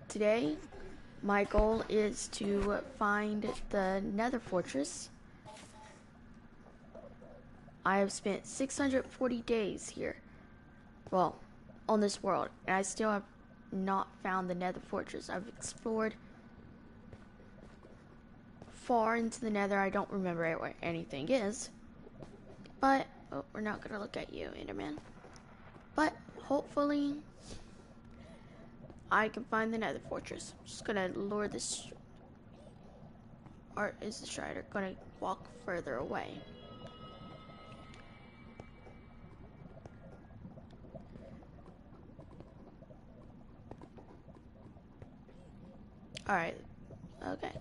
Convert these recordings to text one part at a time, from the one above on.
Today, my goal is to find the Nether Fortress. I have spent 640 days here, well, on this world, and I still have not found the Nether Fortress. I've explored far into the Nether. I don't remember where anything is, but we're not gonna look at you, Enderman. But hopefully, I can find the Nether Fortress. I'm just gonna lure this. Or is the Strider gonna walk further away? Alright, okay.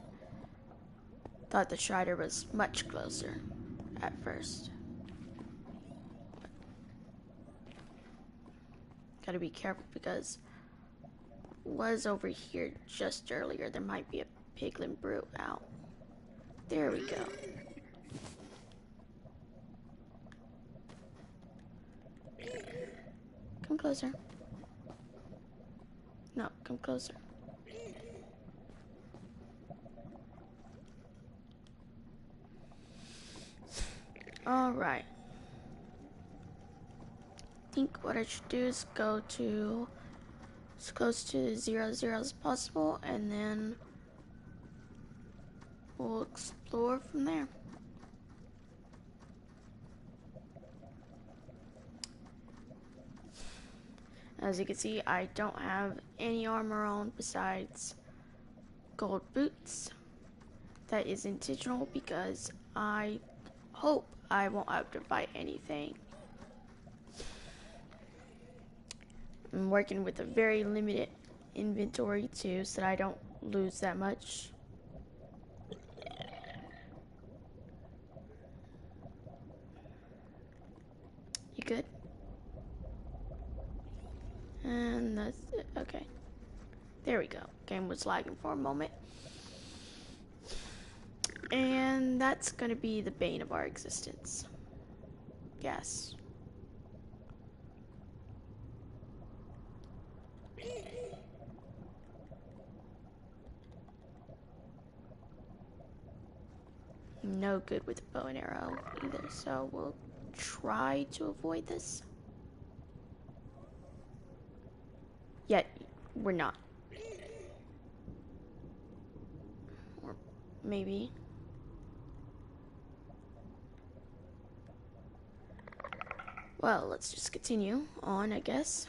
Thought the Strider was much closer at first. Gotta be careful because was over here just earlier. There might be a piglin brute out. There we go. Come closer. No, come closer. Alright. I think what I should do is go to as close to 0, 0 as possible, and then we'll explore from there. As you can see, I don't have any armor on besides gold boots. That is intentional because I hope I won't have to fight anything. I'm working with a very limited inventory too, so that I don't lose that much. You good? And that's it. Okay. There we go. Game was lagging for a moment. And that's gonna be the bane of our existence. Yes. No good with a bow and arrow either, so we'll try to avoid this. Yet, we're not. Or maybe. Well, let's just continue on, I guess.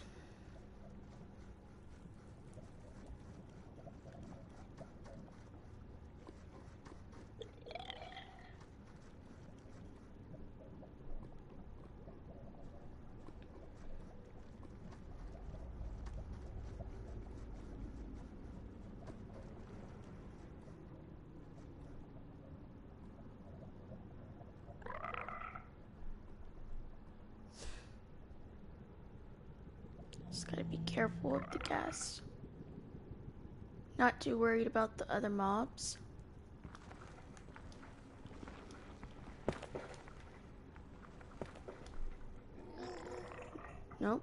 Just gotta be careful of the gas. Not too worried about the other mobs. Nope.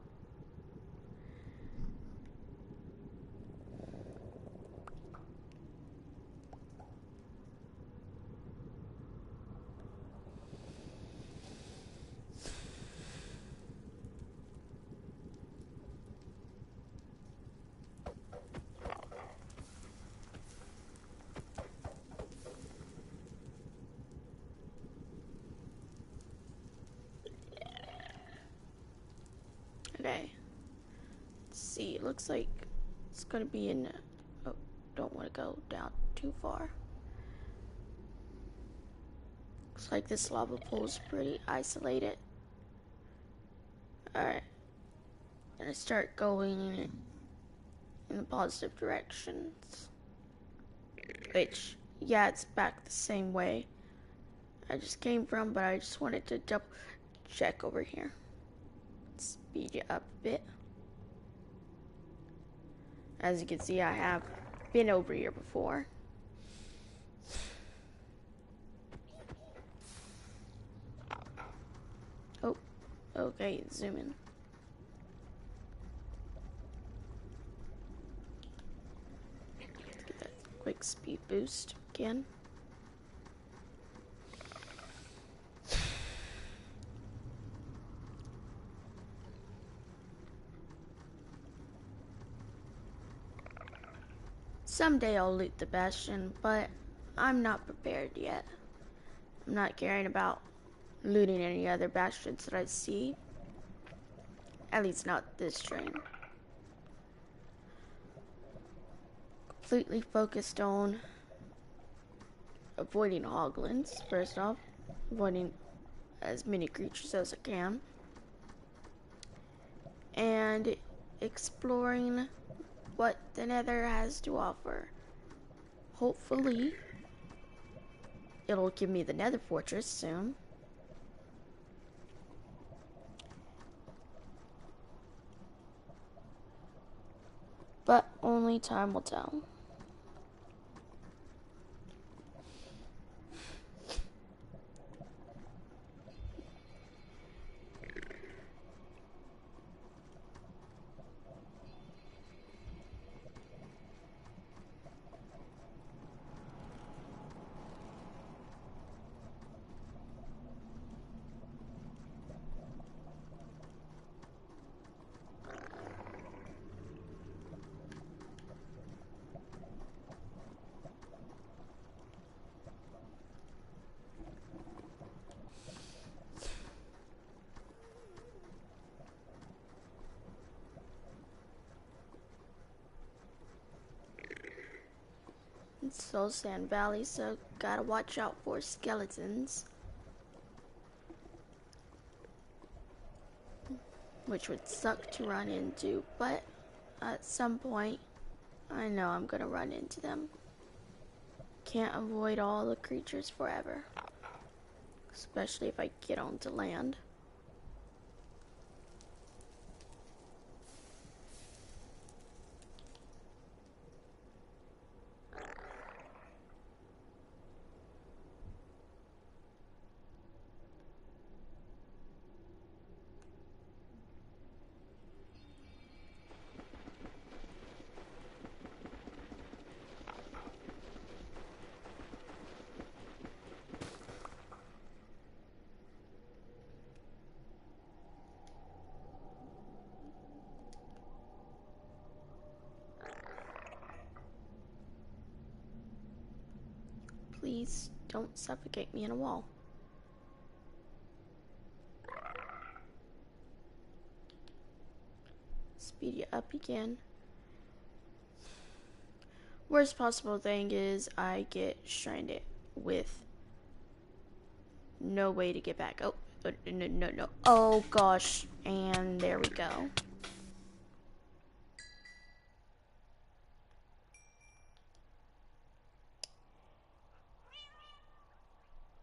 Okay. Let's see. It looks like it's gonna be in. Oh, don't want to go down too far. Looks like this lava pool is pretty isolated. Alright. Gonna start going in the positive directions. Which, yeah, it's back the same way I just came from, but I just wanted to double check over here. Speed it up a bit. As you can see, I have been over here before. Oh, okay, zoom in. quick speed boost again. Someday I'll loot the bastion, but I'm not prepared yet. I'm not caring about looting any other bastions that I see. At least not this train. Completely focused on avoiding hoglins, first off. Avoiding as many creatures as I can. And exploring what the Nether has to offer. Hopefully, it'll give me the Nether Fortress soon. But only time will tell. It's Soul Sand Valley, so gotta watch out for skeletons. Which would suck to run into, but at some point, I know I'm gonna run into them. Can't avoid all the creatures forever. Especially if I get onto land. Please don't suffocate me in a wall. Speed you up again. Worst possible thing is I get stranded with no way to get back. Oh, no. Oh gosh, and there we go.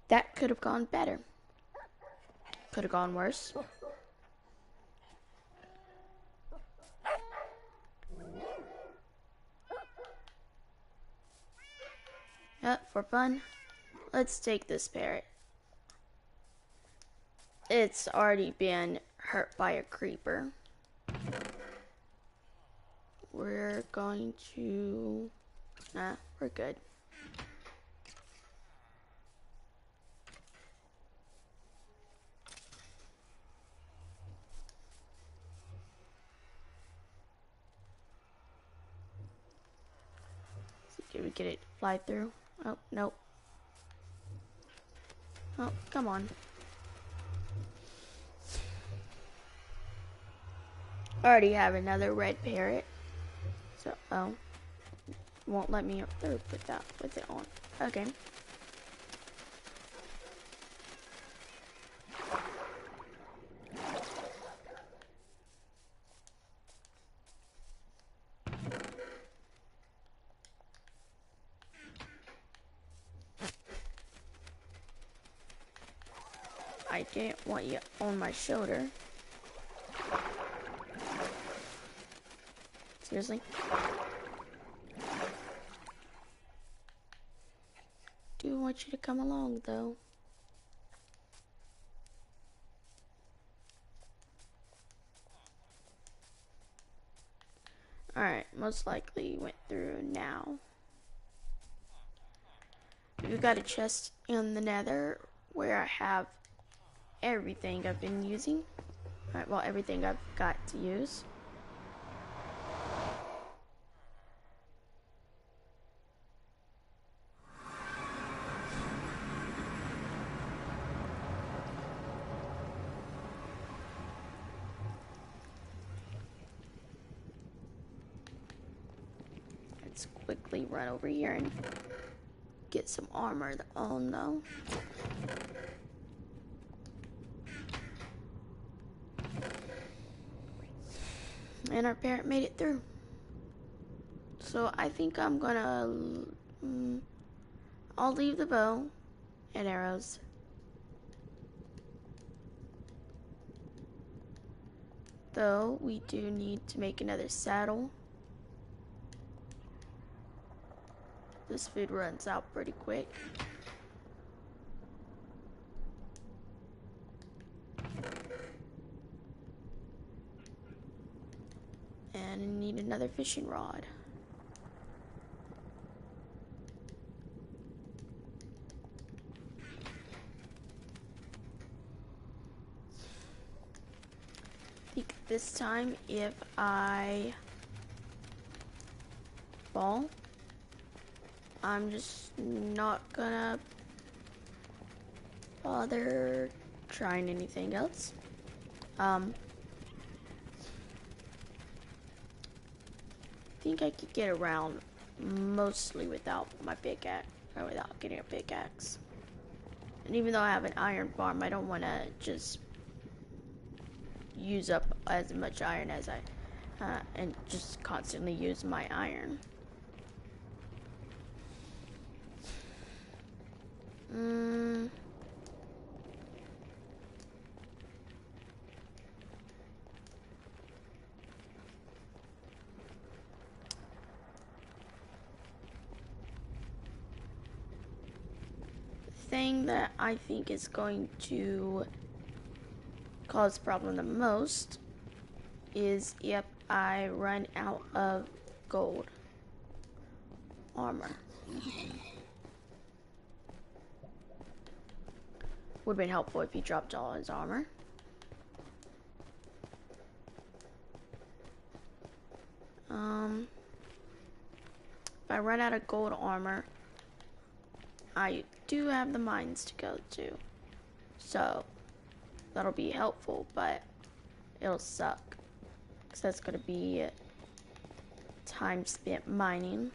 That could have gone better. Could have gone worse. For fun, let's take this parrot. It's already been hurt by a creeper. We're going to... Nah, we're good. Did we get it to fly through? Oh, nope. Oh, come on. Already have another red parrot. So, oh. Won't let me up through with it on. Okay. I didn't want you on my shoulder. Seriously? Do want you to come along, though. Alright, most likely went through now. we've got a chest in the Nether where I have everything I've been using. Alright, well, everything I've got to use. Let's quickly run over here and get some armor. Oh no. And our parrot made it through. So I think I'm gonna, I'll leave the bow and arrows. Though we do need to make another saddle. This food runs out pretty quick. And I need another fishing rod. I think this time if I fall, I'm just not gonna bother trying anything else. I think I could get around mostly without my pickaxe, or without getting a pickaxe. And even though I have an iron farm, I don't want to just use up as much iron as and just constantly use my iron. The thing that I think is going to cause a problem the most is if I run out of gold armor. Would have been helpful if he dropped all his armor. If I run out of gold armor, I do have the mines to go to. So, that'll be helpful, but it'll suck. Because that's going to be time spent mining.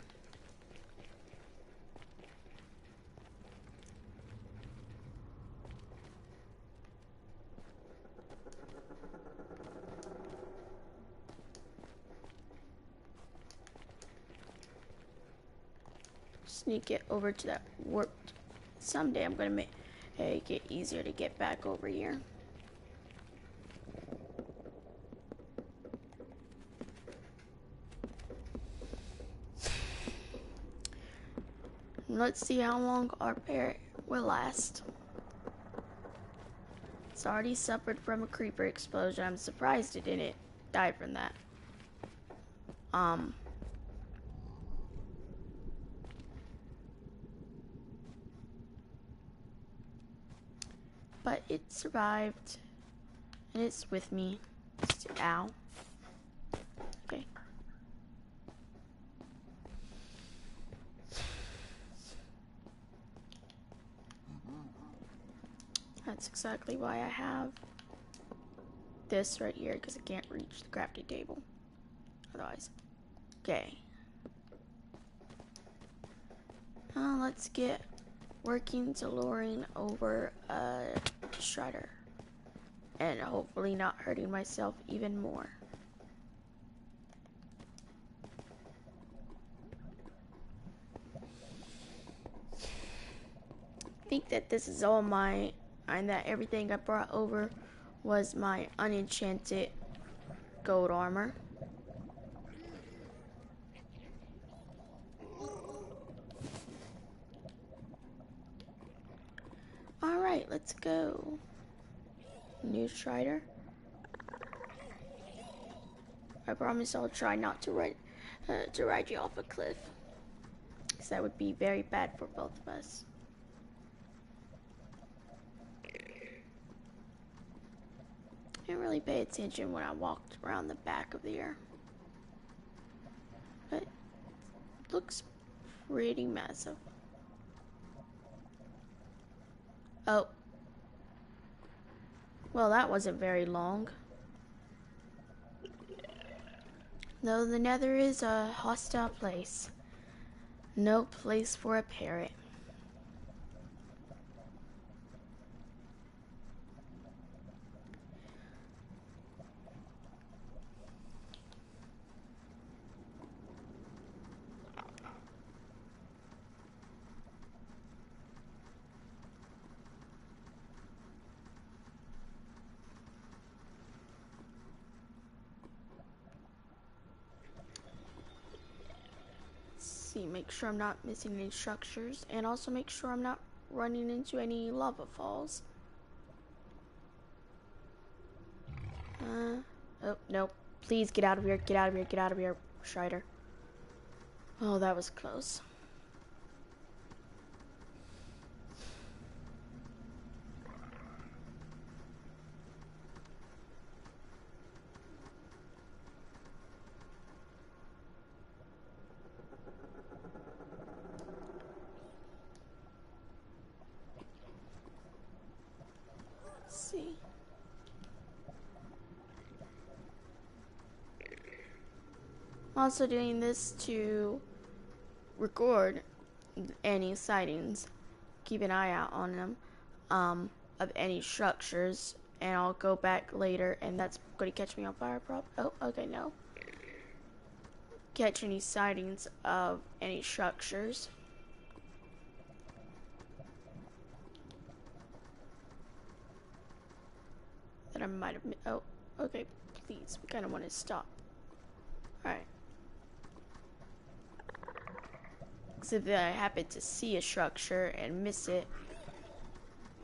Sneak it over to that warp. Someday I'm gonna make it easier to get back over here. Let's see how long our parrot will last. It's already suffered from a creeper explosion. I'm surprised it didn't die from that. But it survived, and it's with me. Ow. Okay. That's exactly why I have this right here, because I can't reach the crafting table. Otherwise. Okay. Let's get working to luring over a shredder. And hopefully not hurting myself even more. I think that this is all my, and that everything I brought over was my unenchanted gold armor. Alright, let's go. New Strider. I promise I'll try not to ride you off a cliff. Because that would be very bad for both of us. Didn't really pay attention when I walked around the back of here. But it looks pretty massive. Oh. Well, that wasn't very long. Though the Nether is a hostile place. No place for a parrot. Make sure I'm not missing any structures, and also make sure I'm not running into any lava falls. Oh, no. Please get out of here, get out of here, get out of here, Strider. Oh, that was close. See. I'm also doing this to record any sightings. Keep an eye out on them, of any structures, and I'll go back later, and that's going to catch me on fire, Oh, okay, no. Catch any sightings of any structures. That I might have. Oh, okay, please. We kind of want to stop. Alright. Because if I happen to see a structure and miss it,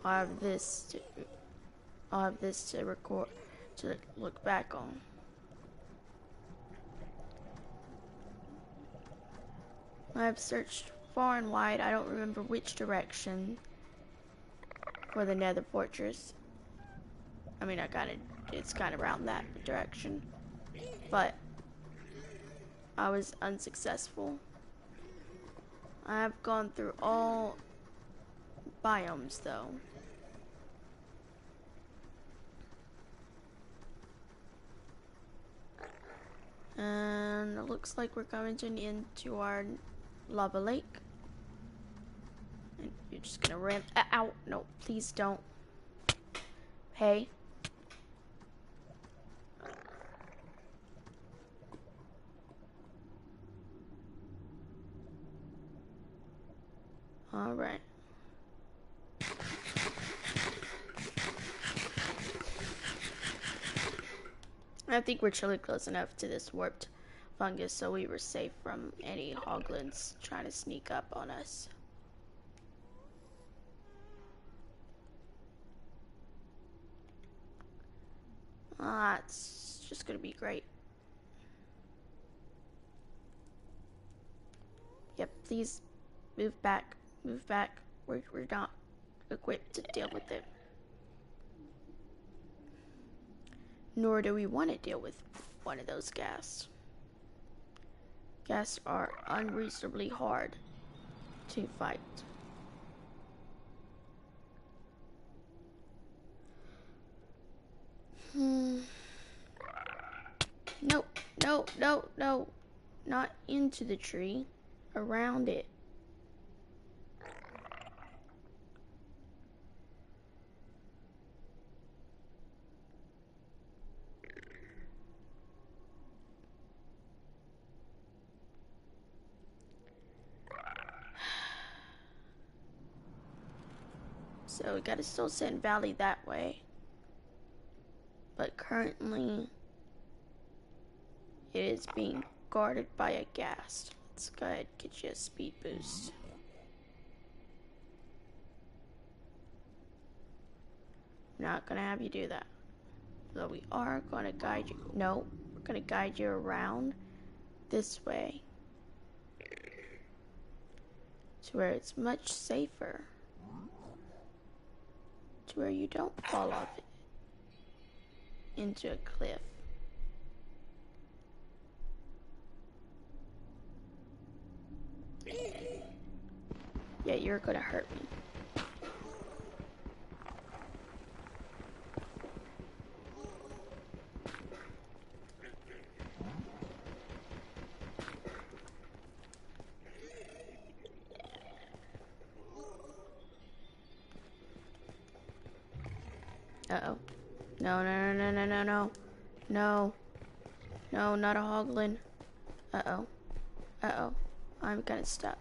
I'll have this to record, to look back on. I've searched far and wide. I don't remember which direction for the Nether Fortress. I mean, it's kind of around that direction, but I was unsuccessful. I have gone through all biomes, though. And it looks like we're coming to an end to our lava lake. And you're just gonna ramp. Ow! No, please don't. Hey. All right. I think we're chilling close enough to this warped fungus so we were safe from any hoglins trying to sneak up on us. It's just gonna be great. Yep, please move back. Move back. We're not equipped to deal with it. Nor do we want to deal with one of those ghasts. Ghasts are unreasonably hard to fight. No, no, no, no. Not into the tree. Around it. So we gotta still send Valley that way. But currently, it is being guarded by a ghast. Let's go ahead and get you a speed boost. I'm not gonna have you do that. Though we are gonna guide you. No, we're gonna guide you around this way to where it's much safer. To where you don't fall off it. into a cliff. Yeah, you're gonna hurt me. Uh-oh. No, no, no, no, no, no. No. No, not a hoglin. Uh-oh. Uh-oh. I'm kinda stuck.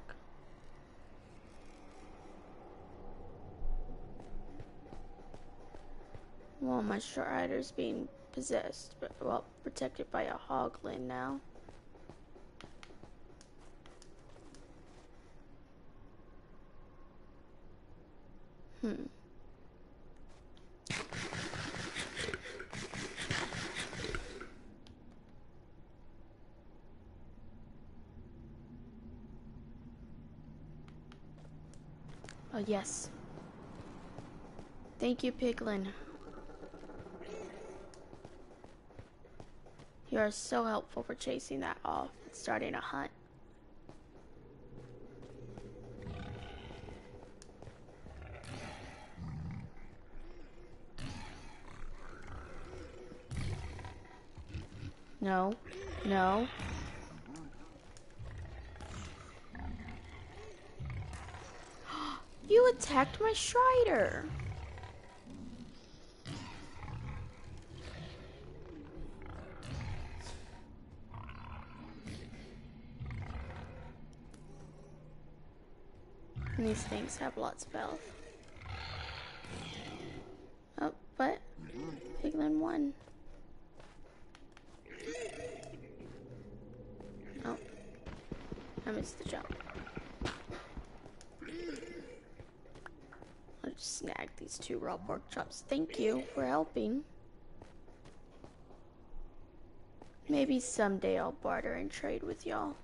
Well, my strider's being possessed, but, well, protected by a hoglin now. Oh, yes. Thank you, Piglin. You are so helpful for chasing that off and starting a hunt. No. No. You attacked my strider. And these things have lots of health. Oh, but Piglin won. Oh, I missed the jump. I'll just snag these 2 raw pork chops. Thank you for helping. Maybe someday I'll barter and trade with y'all.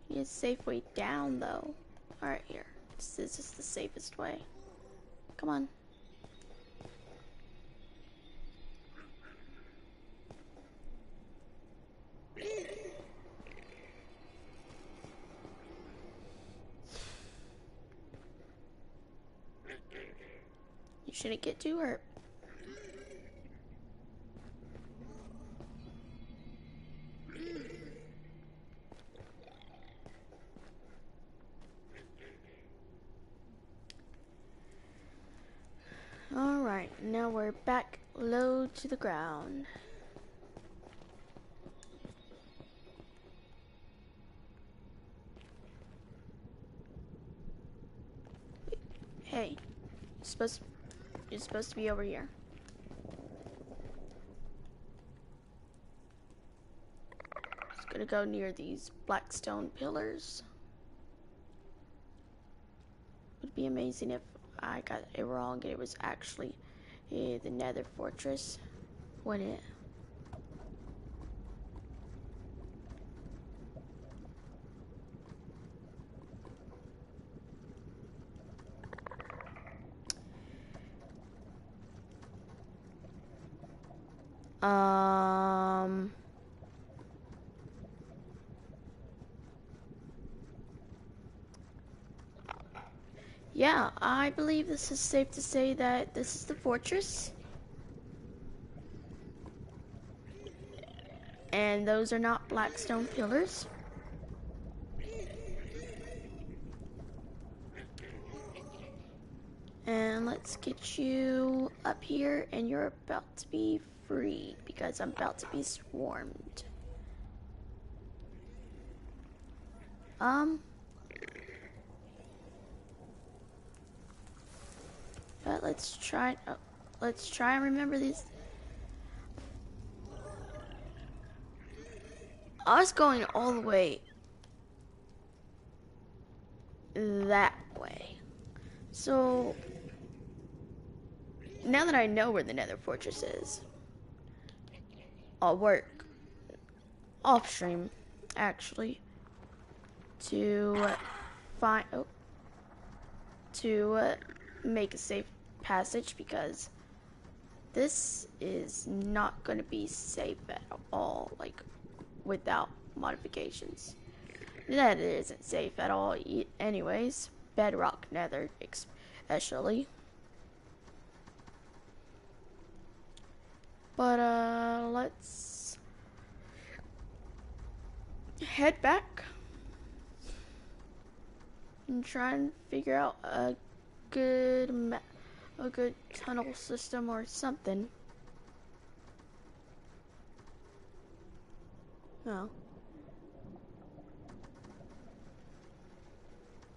Need a safe way down, though. Alright, here. This is just the safest way. Come on. You shouldn't get too hurt. Alright, now we're back low to the ground. Hey, you're supposed to be over here. Just gonna go near these black stone pillars. Would be amazing if I got it wrong and it was actually the Nether Fortress, wouldn't it? Yeah, I believe this is safe to say that this is the fortress. And those are not black stone pillars. And let's get you up here, and you're about to be free because I'm about to be swarmed. But let's try and remember these. I was going all the way that way. So now that I know where the Nether Fortress is, I'll work off stream actually, to find to make a safe passage, because this is not going to be safe at all, like without modifications. That isn't safe at all anyways. Bedrock Nether especially. But let's head back and try and figure out a good tunnel system or something. Oh.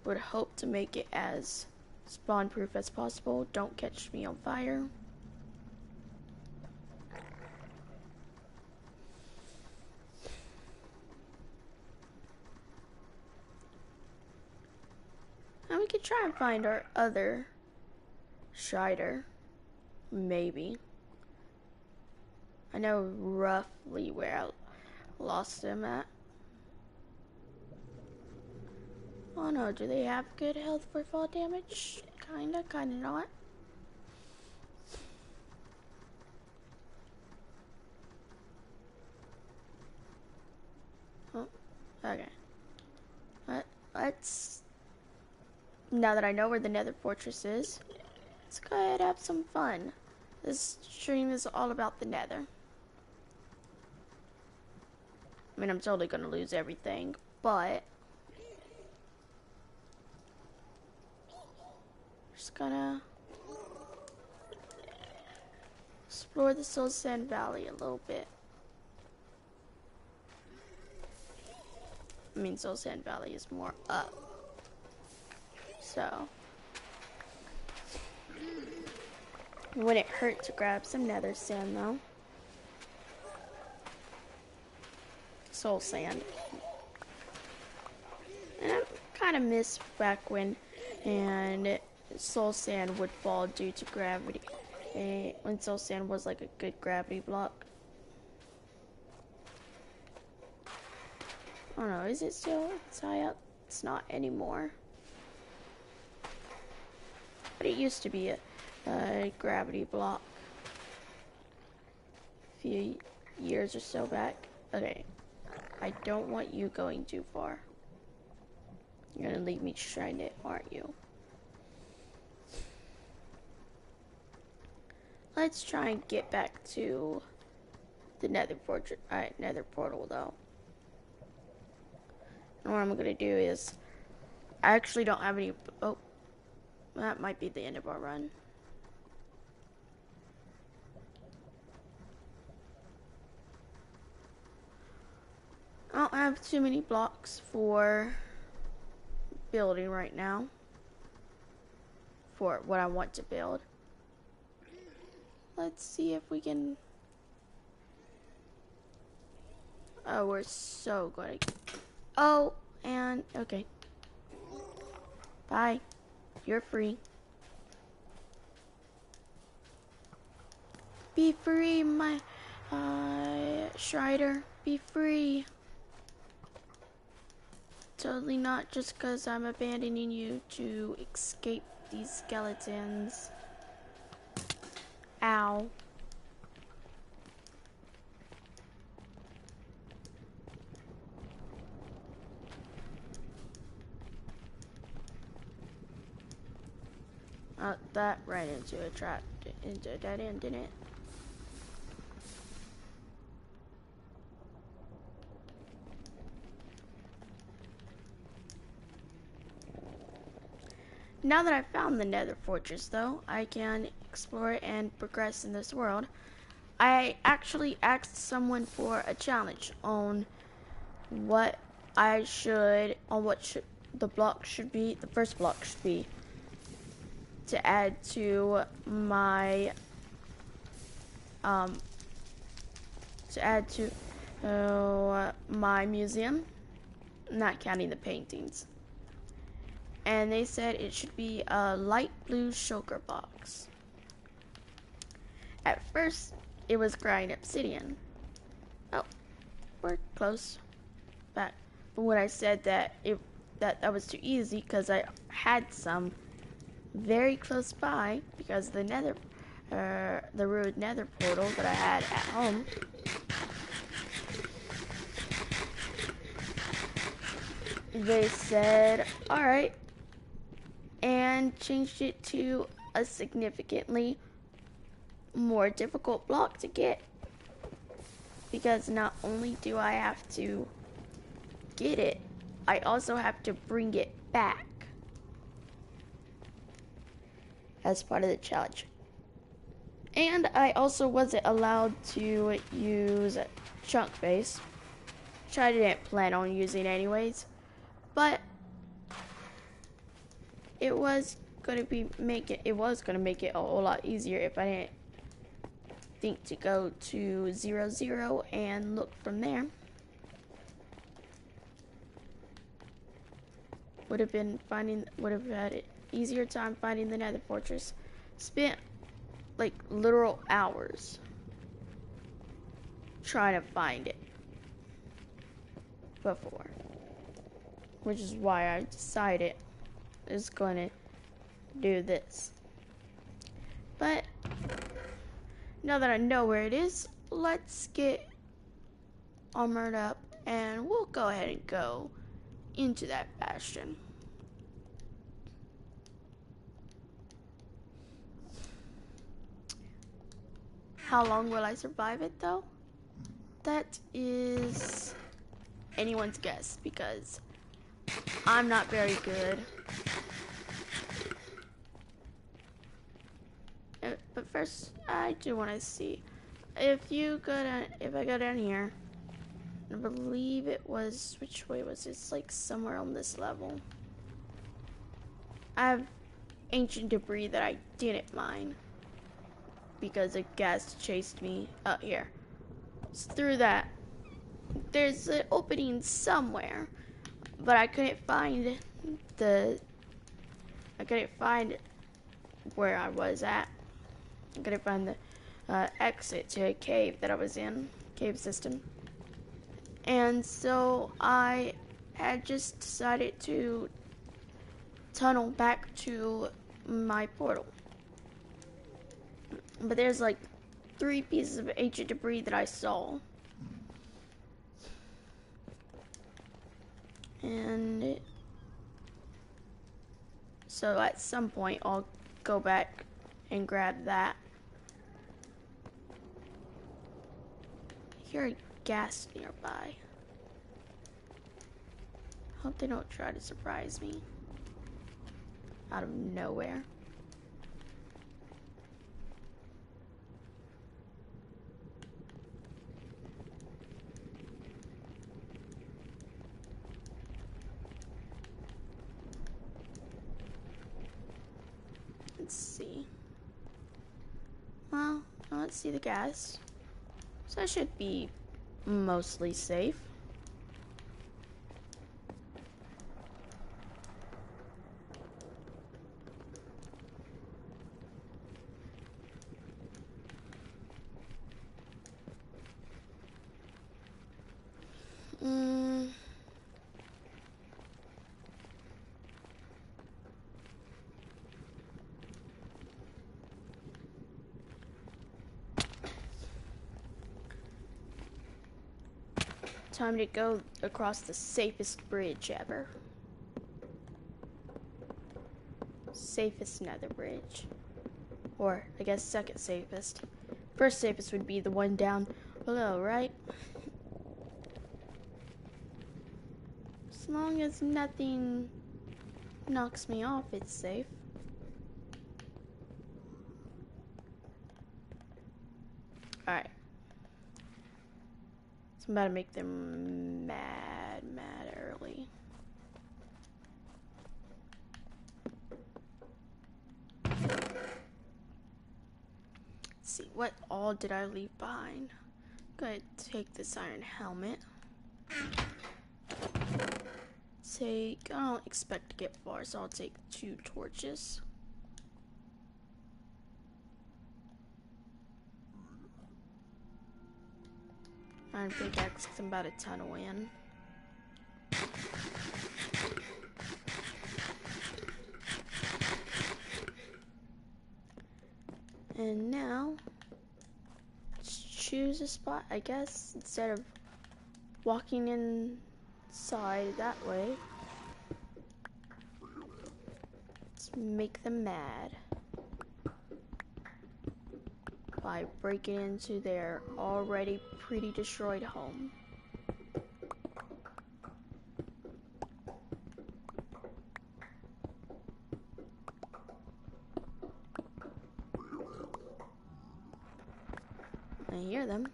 Would hope to make it as spawn proof as possible. Don't catch me on fire. And we could try and find our other Shider. Maybe. I know roughly where I lost him at. Oh no, do they have good health for fall damage? Kinda not. Oh, okay. Let's, now that I know where the Nether Fortress is, let's go ahead and have some fun. This stream is all about the Nether. I mean, I'm totally gonna lose everything, but just gonna explore the Soul Sand Valley a little bit. I mean, Soul Sand Valley is more up, so it wouldn't hurt to grab some Nether Sand though. Soul Sand. And I kind of miss back when Soul Sand would fall due to gravity. When Soul Sand was like a good gravity block. Oh no, is it still? It's high up? It's not anymore. But it used to be a gravity block a few years or so back. Okay, I don't want you going too far. You're gonna leave me stranded, aren't you? Let's try and get back to the Nether Fortress, Nether Portal though. And what I'm gonna do is, I actually don't have any, oh, that might be the end of our run. I don't have too many blocks for building right now, for what I want to build. Let's see if we can, oh, we're so good. Oh, and, okay. Bye. You're free. Be free, my, Strider. Be free. Totally not just because I'm abandoning you to escape these skeletons. Ow. That ran into a trap, into a dead end, didn't it? Now that I've found the Nether Fortress, though, I can explore and progress in this world. I actually asked someone for a challenge on what the block should be, the first block should be, to add to my, my museum, not counting the paintings. And they said it should be a light blue shulker box. At first, it was grind obsidian. Oh, we're close. Back. when I said that that was too easy, because I had some very close by, because the ruined Nether portal that I had at home. They said, all right, and changed it to a significantly more difficult block to get, because not only do I have to get it, I also have to bring it back as part of the challenge. And I also wasn't allowed to use chunk base, which I didn't plan on using anyways, but it was gonna make it a whole lot easier if I didn't think to go to 0, and look from there. Would have had an easier time finding the Nether Fortress. Spent like literal hours trying to find it before, which is why I decided I was gonna do this. But now that I know where it is, let's get armored up and we'll go ahead and go into that bastion. How long will I survive it though? That is anyone's guess, because I'm not very good. But first, I do want to see if I go down here. I believe it was, which way was it? It's like somewhere on this level. I have ancient debris that I didn't mine because a ghast chased me out here. It's through that. There's an opening somewhere, but I couldn't find where I was at. I couldn't find the exit to a cave that I was in, cave system. And so I had just decided to tunnel back to my portal. But there's like 3 pieces of ancient debris that I saw. And so at some point I'll go back and grab that. I hear a ghast nearby. Hope they don't try to surprise me out of nowhere. Let's see. Well, let's see the ghast. So I should be mostly safe. Time to go across the safest bridge ever. Safest Nether bridge. Or, I guess, second safest. First safest would be the one down below, right? As long as nothing knocks me off, it's safe. Alright. So I'm about to make them mad early. Let's see, what all did I leave behind? I'm gonna take this iron helmet. I don't expect to get far, so I'll take 2 torches. Iron pickaxe, because I'm about to tunnel in. And now, let's choose a spot, I guess, instead of walking inside that way. Let's make them mad by breaking into their already pretty destroyed home. I hear them.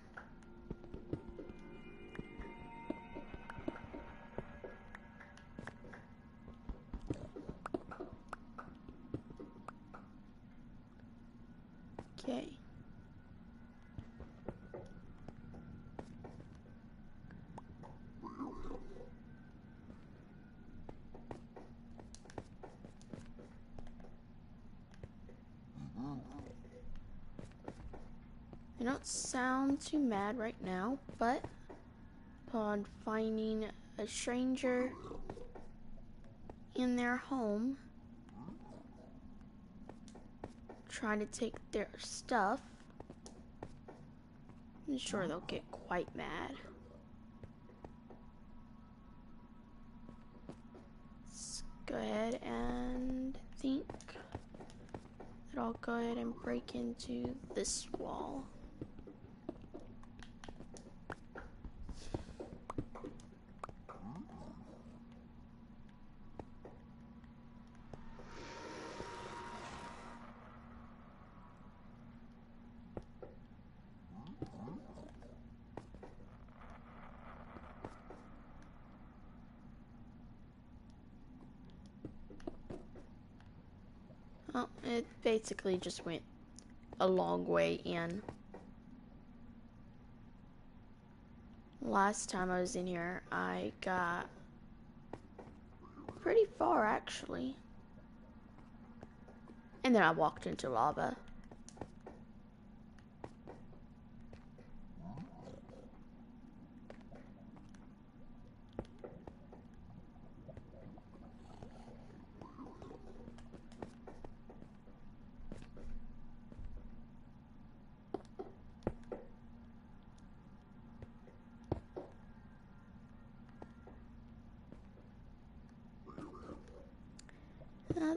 Okay. They don't sound too mad right now, but upon finding a stranger in their home, trying to take their stuff, I'm sure they'll get quite mad. Let's go ahead and think that I'll go ahead and break into this wall. Oh, it basically just went a long way in. Last time I was in here, I got pretty far actually. And then I walked into lava.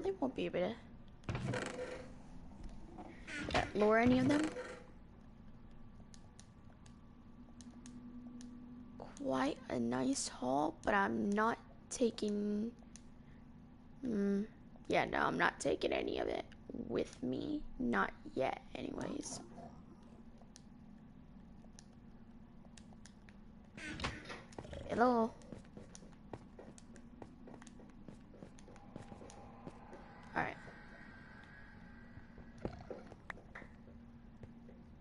They won't be able to lure any of them. Quite a nice haul, but I'm not taking... yeah, no, I'm not taking any of it with me. Not yet, anyways. Hello? Alright.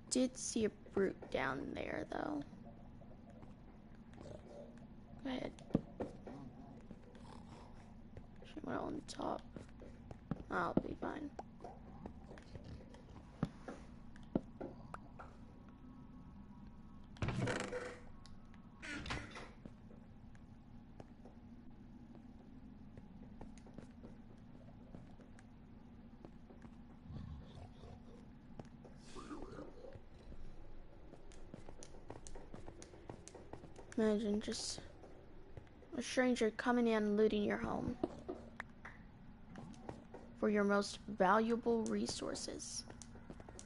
Did see a brute down there, though. Go ahead. She went on top. I'll be fine. Imagine just a stranger coming in and looting your home for your most valuable resources.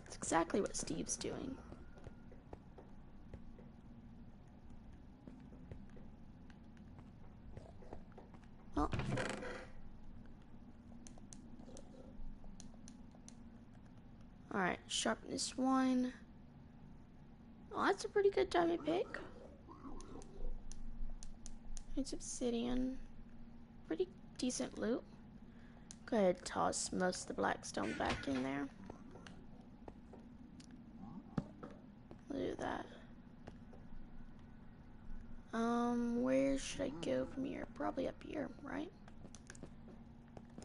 That's exactly what Steve's doing. Well, alright, sharpness 1. Oh, that's a pretty good diamond pick. It's obsidian. Pretty decent loot. Go ahead, toss most of the blackstone back in there. We'll do that. Where should I go from here? Probably up here, right?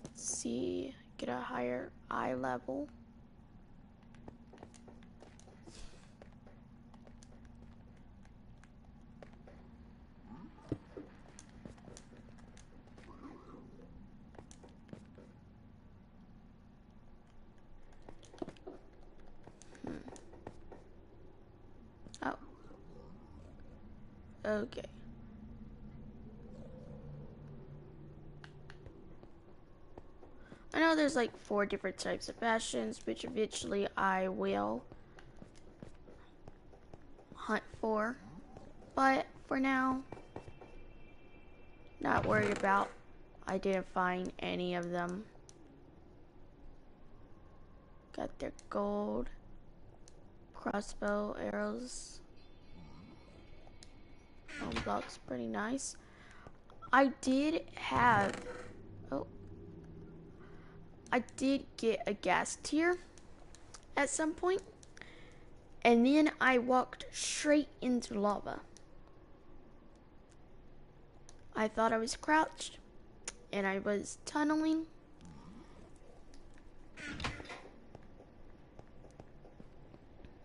Let's see, get a higher eye level. Okay. I know there's like 4 different types of bastions, which eventually I will hunt for. But for now, not worried about. I didn't find any of them. Got their gold crossbow arrows. Bone blocks, pretty nice. I did have, oh, I did get a gas tier at some point, and then I walked straight into lava. I thought I was crouched, and I was tunneling.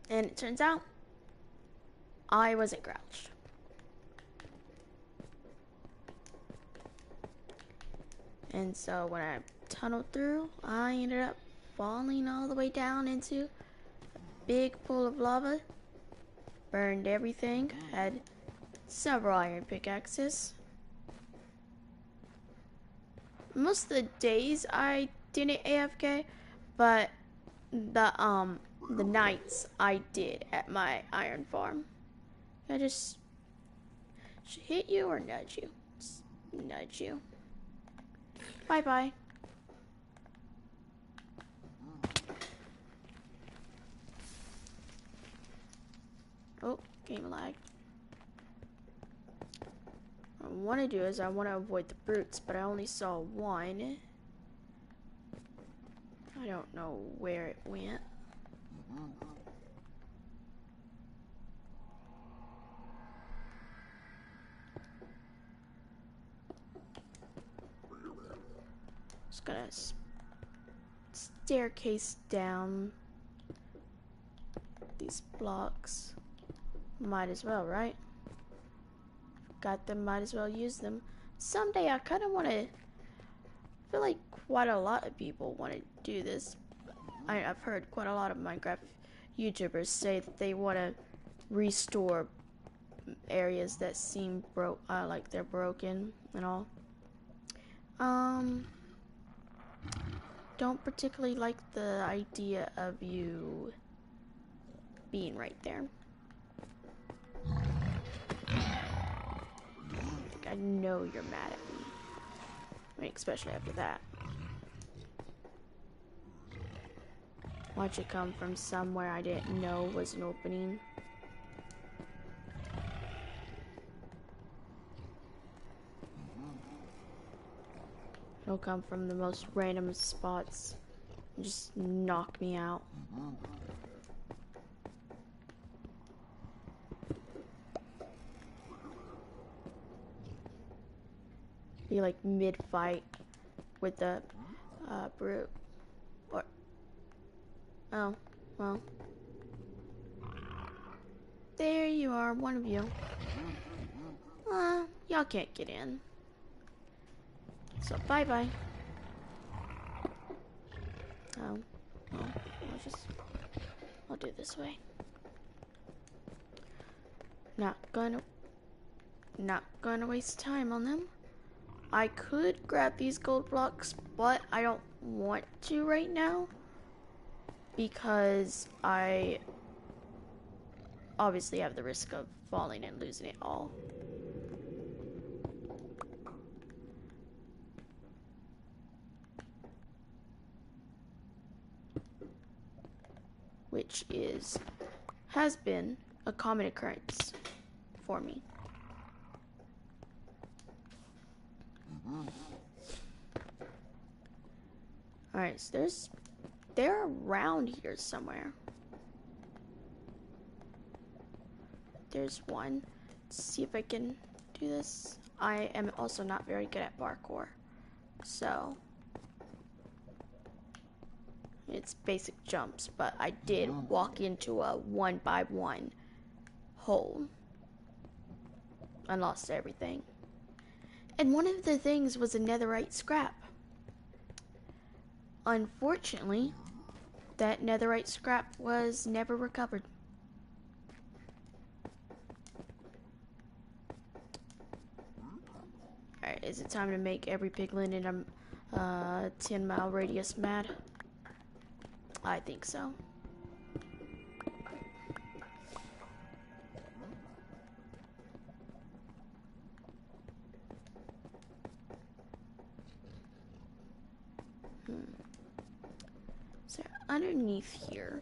And it turns out, I wasn't crouched. And so when I tunneled through, I ended up falling all the way down into a big pool of lava. Burned everything, had several iron pickaxes. Most of the days I didn't AFK, but the nights I did at my iron farm. I just should hit you or nudge you. Just nudge you. Bye bye. Oh, game lag. What I want to do is I want to avoid the brutes, but I only saw one. I don't know where it went. Just gonna staircase down these blocks. Might as well, right? Got them, might as well use them. Someday I kind of want to, feel like quite a lot of people want to do this. I've heard quite a lot of Minecraft YouTubers say that they want to restore areas that seem like they're broken and all. Don't particularly like the idea of you being right there. I know you're mad at me. I mean, especially after that. Watch it come from somewhere I didn't know was an opening. It'll come from the most random spots and just knock me out. Be like mid-fight with the brute. Or, oh, well. There you are, one of you. Y'all can't get in. So bye-bye. Oh, well, I'll do it this way. Not gonna waste time on them. I could grab these gold blocks, but I don't want to right now because I obviously have the risk of falling and losing it all. Which has been a common occurrence for me. Alright, so they're around here somewhere. There's one. Let's see if I can do this. I am also not very good at parkour, so it's basic jumps, but I did walk into a 1x1 hole and lost everything. And one of the things was a netherite scrap. Unfortunately, that netherite scrap was never recovered. Is it time to make every piglin in a 10-mile radius mad? I think so. So underneath here.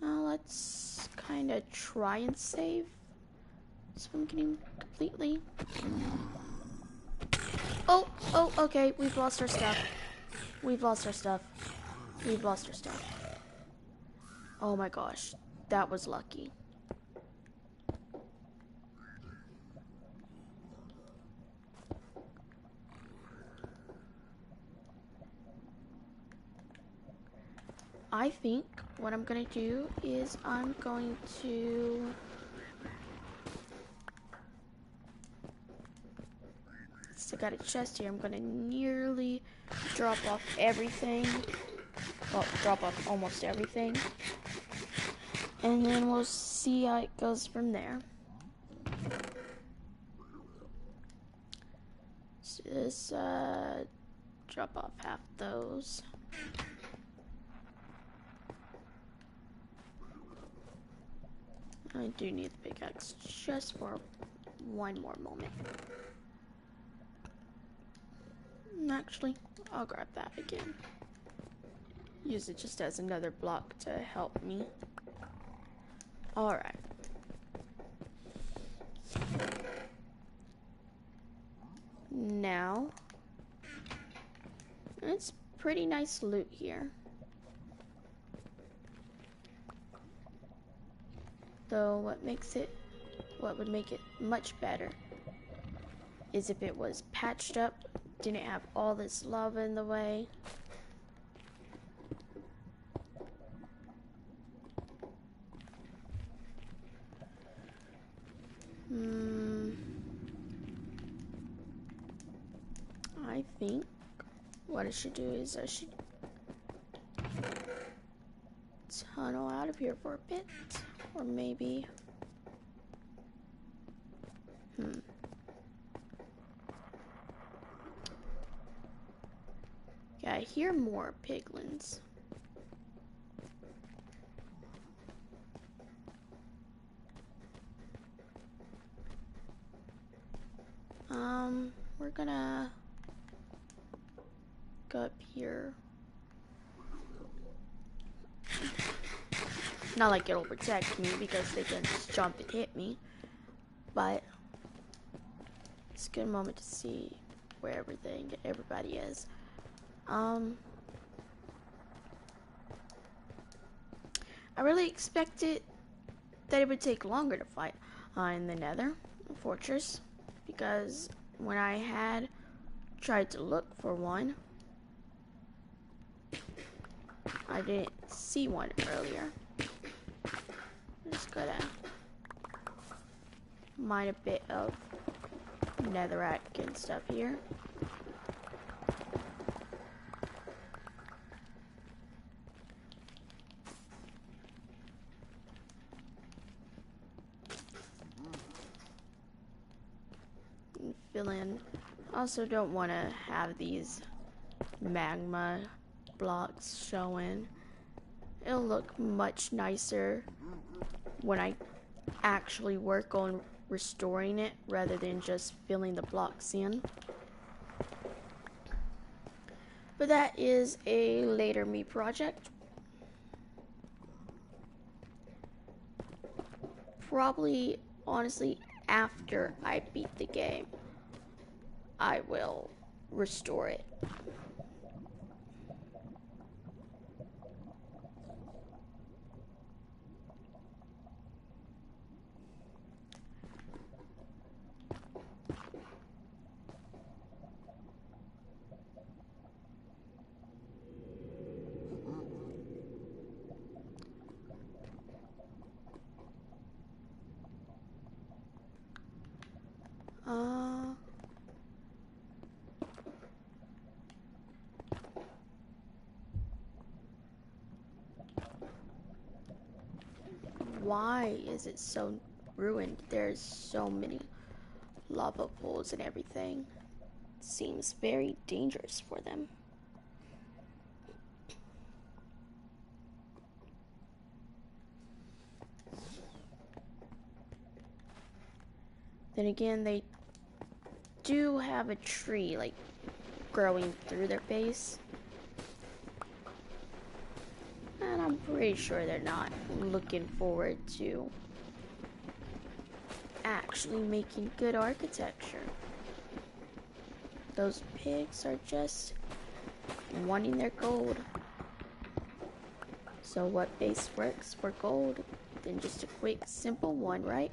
Let's kind of try and save Swim completely. Oh, okay. We've lost our stuff. We've lost our stuff. We've lost our stuff. Oh my gosh. That was lucky. I think what I'm gonna do is I'm going to still got a chest here. I'm gonna nearly drop off everything. Well, drop off almost everything. And then we'll see how it goes from there. Just drop off half those. I do need the pickaxe just for one more moment. Actually, I'll grab that again. Use it just as another block to help me. Alright. Now, it's pretty nice loot here. Though what would make it much better is if it was patched up, didn't have all this lava in the way. I think what I should do is I should tunnel out of here for a bit, or maybe yeah, I hear more piglins. We're gonna go up here. Not like it'll protect me because they can just jump and hit me, but it's a good moment to see where everybody is. I really expected that it would take longer to fight in the Nether Fortress, because when I had tried to look for one, I didn't see one earlier. I'm just gonna mine a bit of netherrack and stuff here. And fill in. Also don't want to have these magma blocks showing. It'll look much nicer when I actually work on restoring it rather than just filling the blocks in. But that is a later me project. Probably, honestly, after I beat the game, I will restore it. why is it so ruined? There's so many lava pools and everything. It seems very dangerous for them. Then again, they do have a tree like growing through their base. And I'm pretty sure they're not looking forward to actually making good architecture. Those pigs are just wanting their gold. So what base works for gold than just a quick, simple one, right?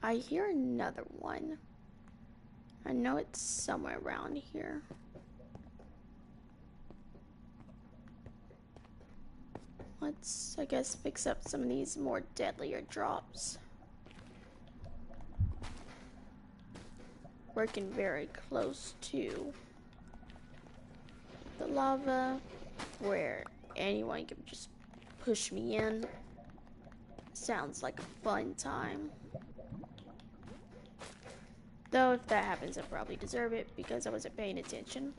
I hear another one. I know it's somewhere around here. Let's, I guess, fix up some of these more deadlier drops. Working very close to the lava where anyone can just push me in. Sounds like a fun time. Though if that happens, I probably deserve it because I wasn't paying attention.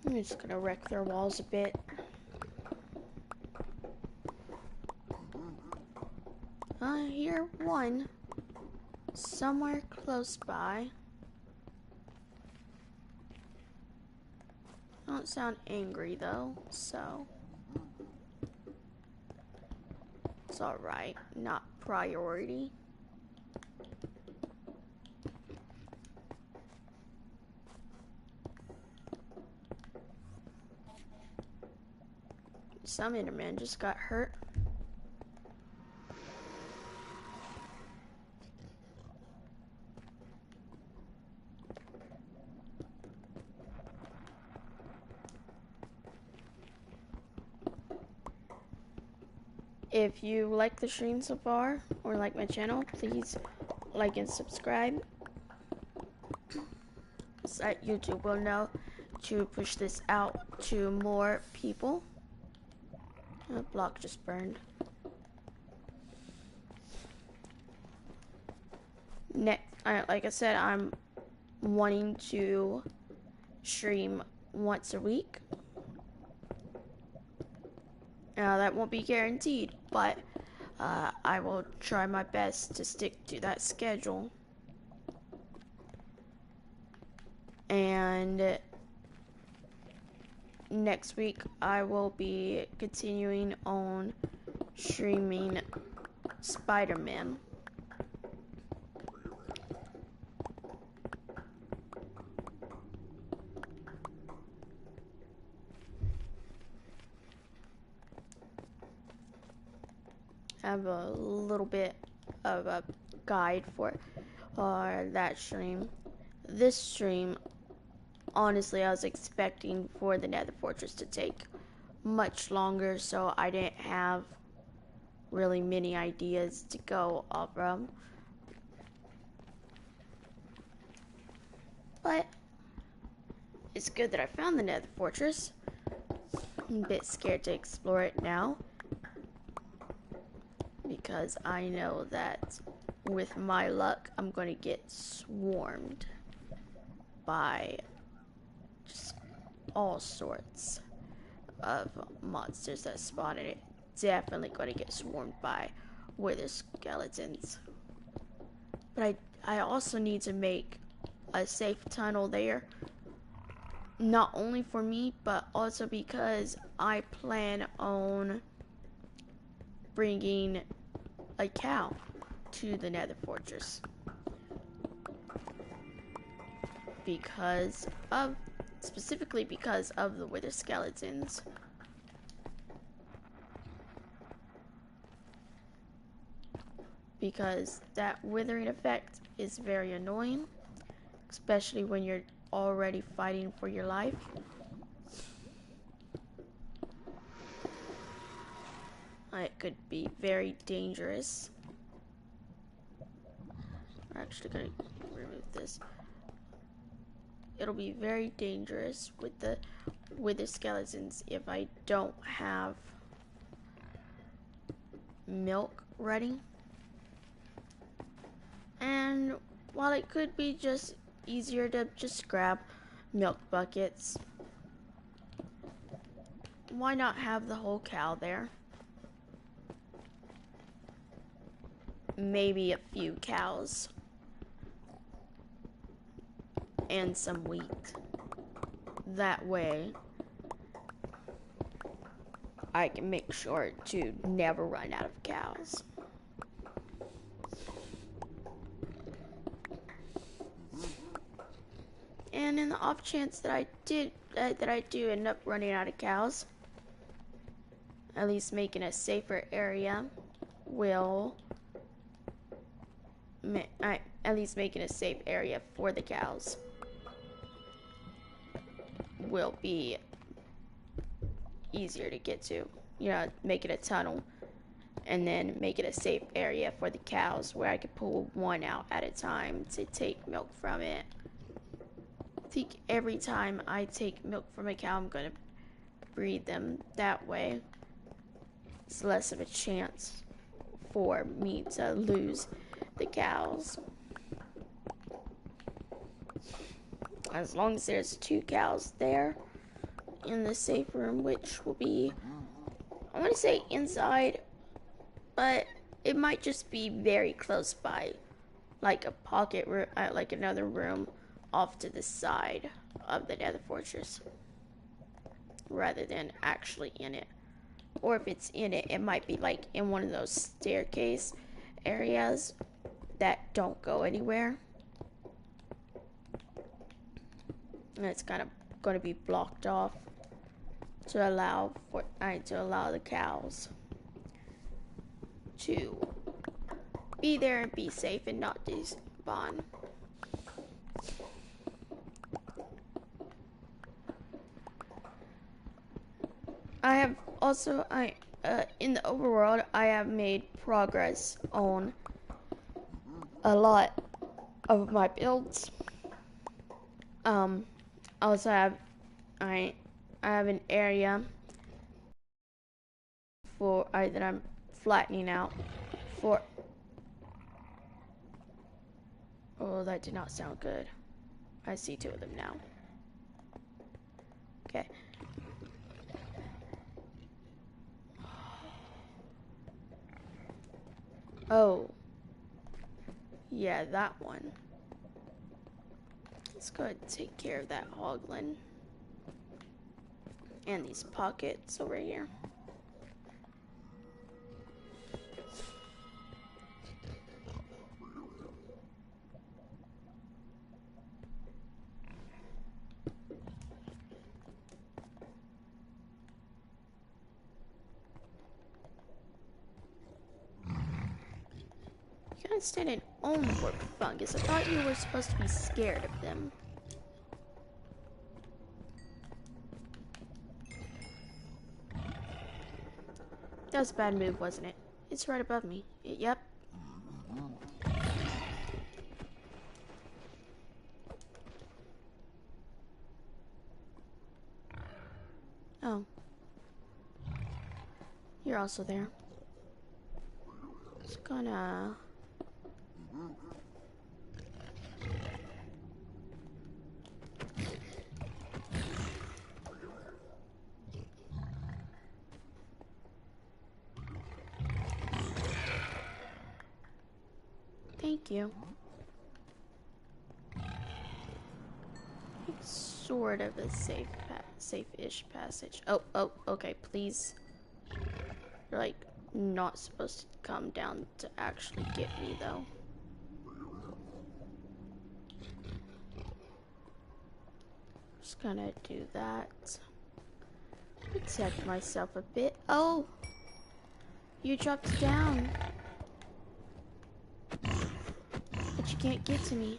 I'm just gonna wreck their walls a bit. I hear one somewhere close by. Don't sound angry though, so it's alright, not priority. Some Enderman just got hurt. If you like the stream so far, or like my channel, please like and subscribe. So that YouTube will know to push this out to more people. A block just burned. Like I said, I'm wanting to stream once a week. Now that won't be guaranteed, but I will try my best to stick to that schedule. And next week I will be continuing on streaming Spider-Man. I have a little bit of a guide for that stream. This stream, honestly, I was expecting for the Nether Fortress to take much longer, so I didn't have really many ideas to go off of. But it's good that I found the Nether Fortress. I'm a bit scared to explore it now, because I know that with my luck, I'm going to get swarmed by just all sorts of monsters that spawn in it. Definitely going to get swarmed by wither skeletons. But I also need to make a safe tunnel there. Not only for me, but also because I plan on bringing a cow to the Nether Fortress. Specifically because of the wither skeletons. Because that withering effect is very annoying, especially when you're already fighting for your life. it could be very dangerous. We're actually gonna remove this. It'll be very dangerous with the skeletons if I don't have milk ready. And while it could be just easier to just grab milk buckets, why not have the whole cow there? Maybe a few cows and some wheat. That way I can make sure to never run out of cows. And in the off chance that I do end up running out of cows, at least making a safer area will at least making a safe area for the cows will be easier to get to. You know, make it a tunnel and then make it a safe area for the cows where I could pull one out at a time to take milk from it. I think every time I take milk from a cow, I'm gonna breed them that way. It's less of a chance for me to lose the cows. As long as there's 2 cows there in the safe room, which will be, I want to say inside, but it might just be very close by, like a pocket room, like another room off to the side of the Nether Fortress, rather than actually in it. Or if it's in it, it might be like in one of those staircase areas that don't go anywhere. And it's kind of going to be blocked off to allow the cows to be there and be safe and not despawn. I have also, in the overworld, I have made progress on a lot of my builds. Also I have an area for that I'm flattening out for. Oh, that did not sound good. I see 2 of them now. Okay. Oh. Yeah, that one. Let's go ahead and take care of that hoglin. And these pockets over here. You can't stand an warp fungus. I thought you were supposed to be scared of them. That was a bad move, wasn't it? It's right above me. Yep. Oh. You're also there. Just gonna... Thank you. It's sort of a safe-ish passage. Oh, okay, please. You're like not supposed to come down to actually get me though. Just gonna do that. Protect myself a bit. Oh! You dropped down. But you can't get to me.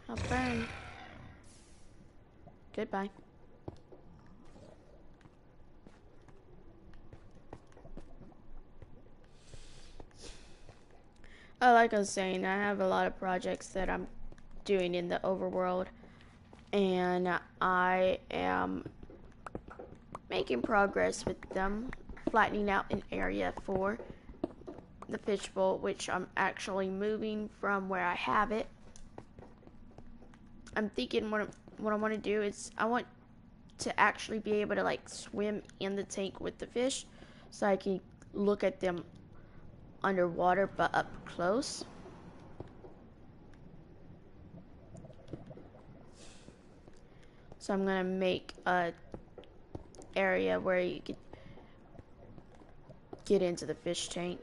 I'll burn. Goodbye. Like I was saying, I have a lot of projects that I'm doing in the overworld, and I am making progress with them, flattening out an area for the fishbowl, which I'm actually moving from where I have it. I'm thinking what I want to do is I want to actually be able to like swim in the tank with the fish, so I can look at them underwater but up close. So I'm gonna make a area where you could get into the fish tank.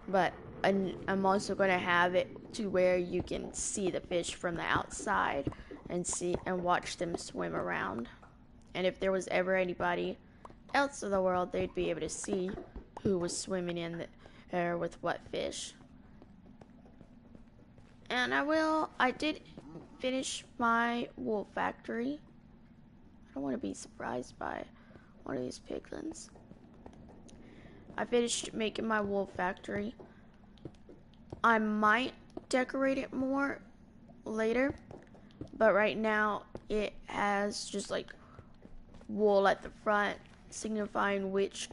But I'm also gonna have it to where you can see the fish from the outside and see and watch them swim around. And if there was ever anybody else in the world, they'd be able to see who was swimming in there with what fish. And I did finish my wool factory. I don't want to be surprised by one of these piglins. I finished making my wool factory. I might decorate it more later, but right now it has just like wool at the front, signifying which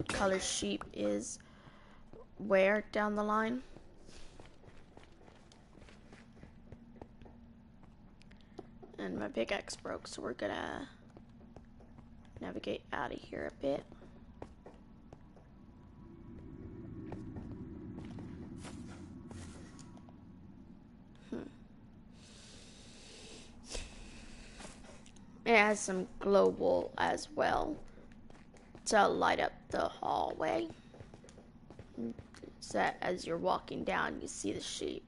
color sheep is where down the line. And my pickaxe broke, so we're gonna navigate out of here a bit. It has some glow wool as well to light up the hallway, so that as you're walking down you see the sheep.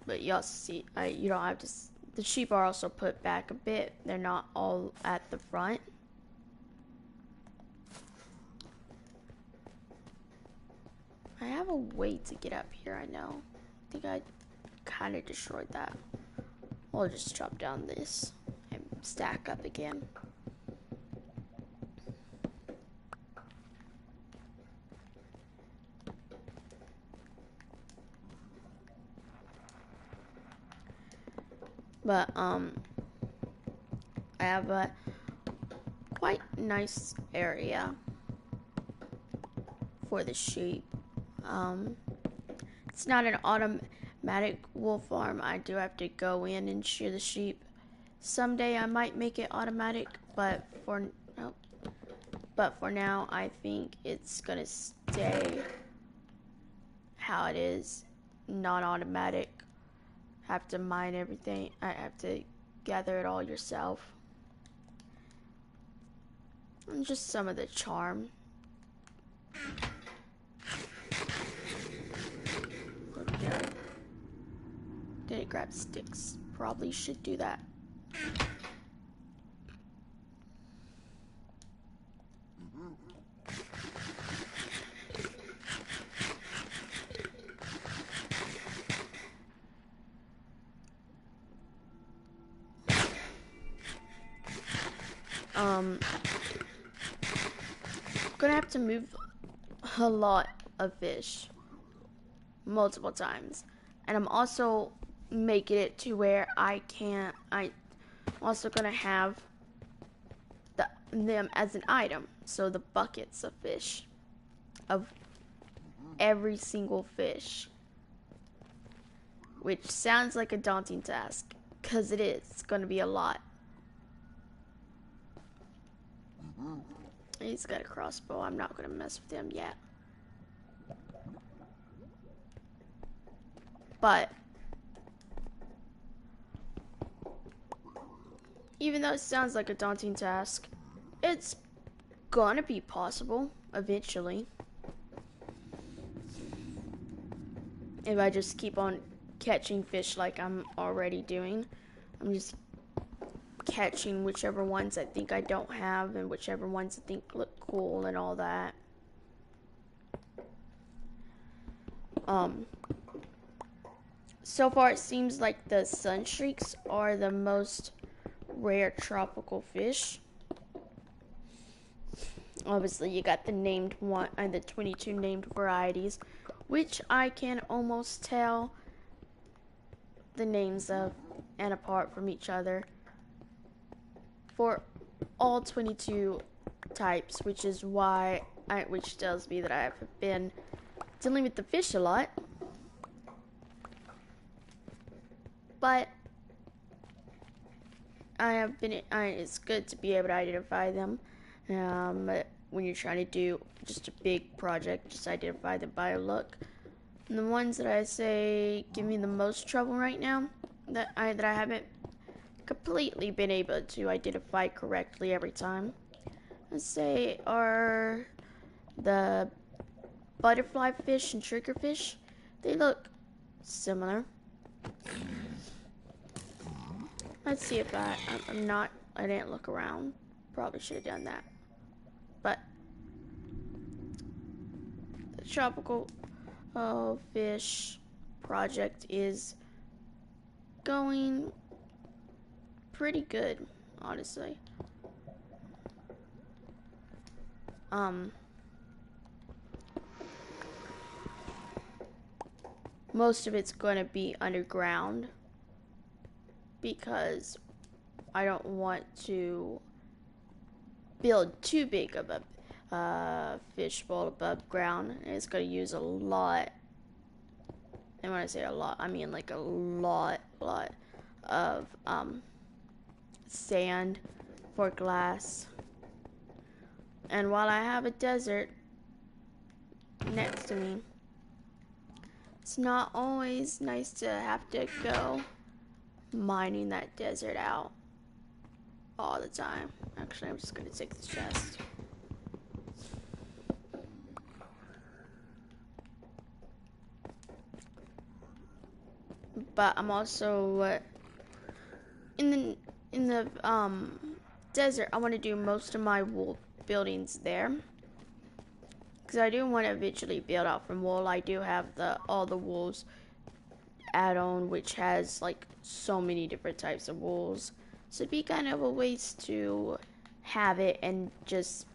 But you also see, you don't have to, the sheep are also put back a bit. They're not all at the front. I have a way to get up here, I know. I think I kind of destroyed that. We'll just chop down this and stack up again. But I have a quite nice area for the sheep. It's not an automatic wool farm. I do have to go in and shear the sheep. Someday I might make it automatic, but for now I think it's gonna stay how it is, not automatic. Have to mine everything. I have to gather it all yourself. And just some of the charm. Didn't grab sticks. Probably should do that. Gonna have to move a lot of fish multiple times, and I'm also making it to where I'm also gonna have them as an item. So the buckets of fish, of every single fish, which sounds like a daunting task, because it is. It's gonna be a lot. He's got a crossbow. I'm not gonna mess with him yet. But even though it sounds like a daunting task, it's gonna be possible eventually. If I just keep on catching fish like I'm already doing. I'm just catching whichever ones I think I don't have and whichever ones I think look cool and all that. So far it seems like the sunstreaks are the most rare tropical fish. Obviously, you got the named one and the 22 named varieties, which I can almost tell the names of and apart from each other for all 22 types, which is why which tells me that I've been dealing with the fish a lot. But it's good to be able to identify them. When you're trying to do just a big project, just identify them by a look. And the ones that I say give me the most trouble right now, that I haven't completely been able to identify correctly every time, I say are the butterfly fish and triggerfish. They look similar. Let's see if I didn't look around. Probably should have done that. But the tropical fish project is going pretty good, honestly. Most of it's going to be underground because I don't want to build too big of a fish bowl above ground. It's going to use a lot, and when I say a lot, I mean like a lot of sand for glass. And while I have a desert next to me, it's not always nice to have to go mining that desert out all the time. Actually, I'm just gonna take this chest. But I'm also in the desert. I want to do most of my wool buildings there, because I do want to eventually build out from wool. I do have all the wools add-on, which has like so many different types of wools. So it'd be kind of a waste to have it and just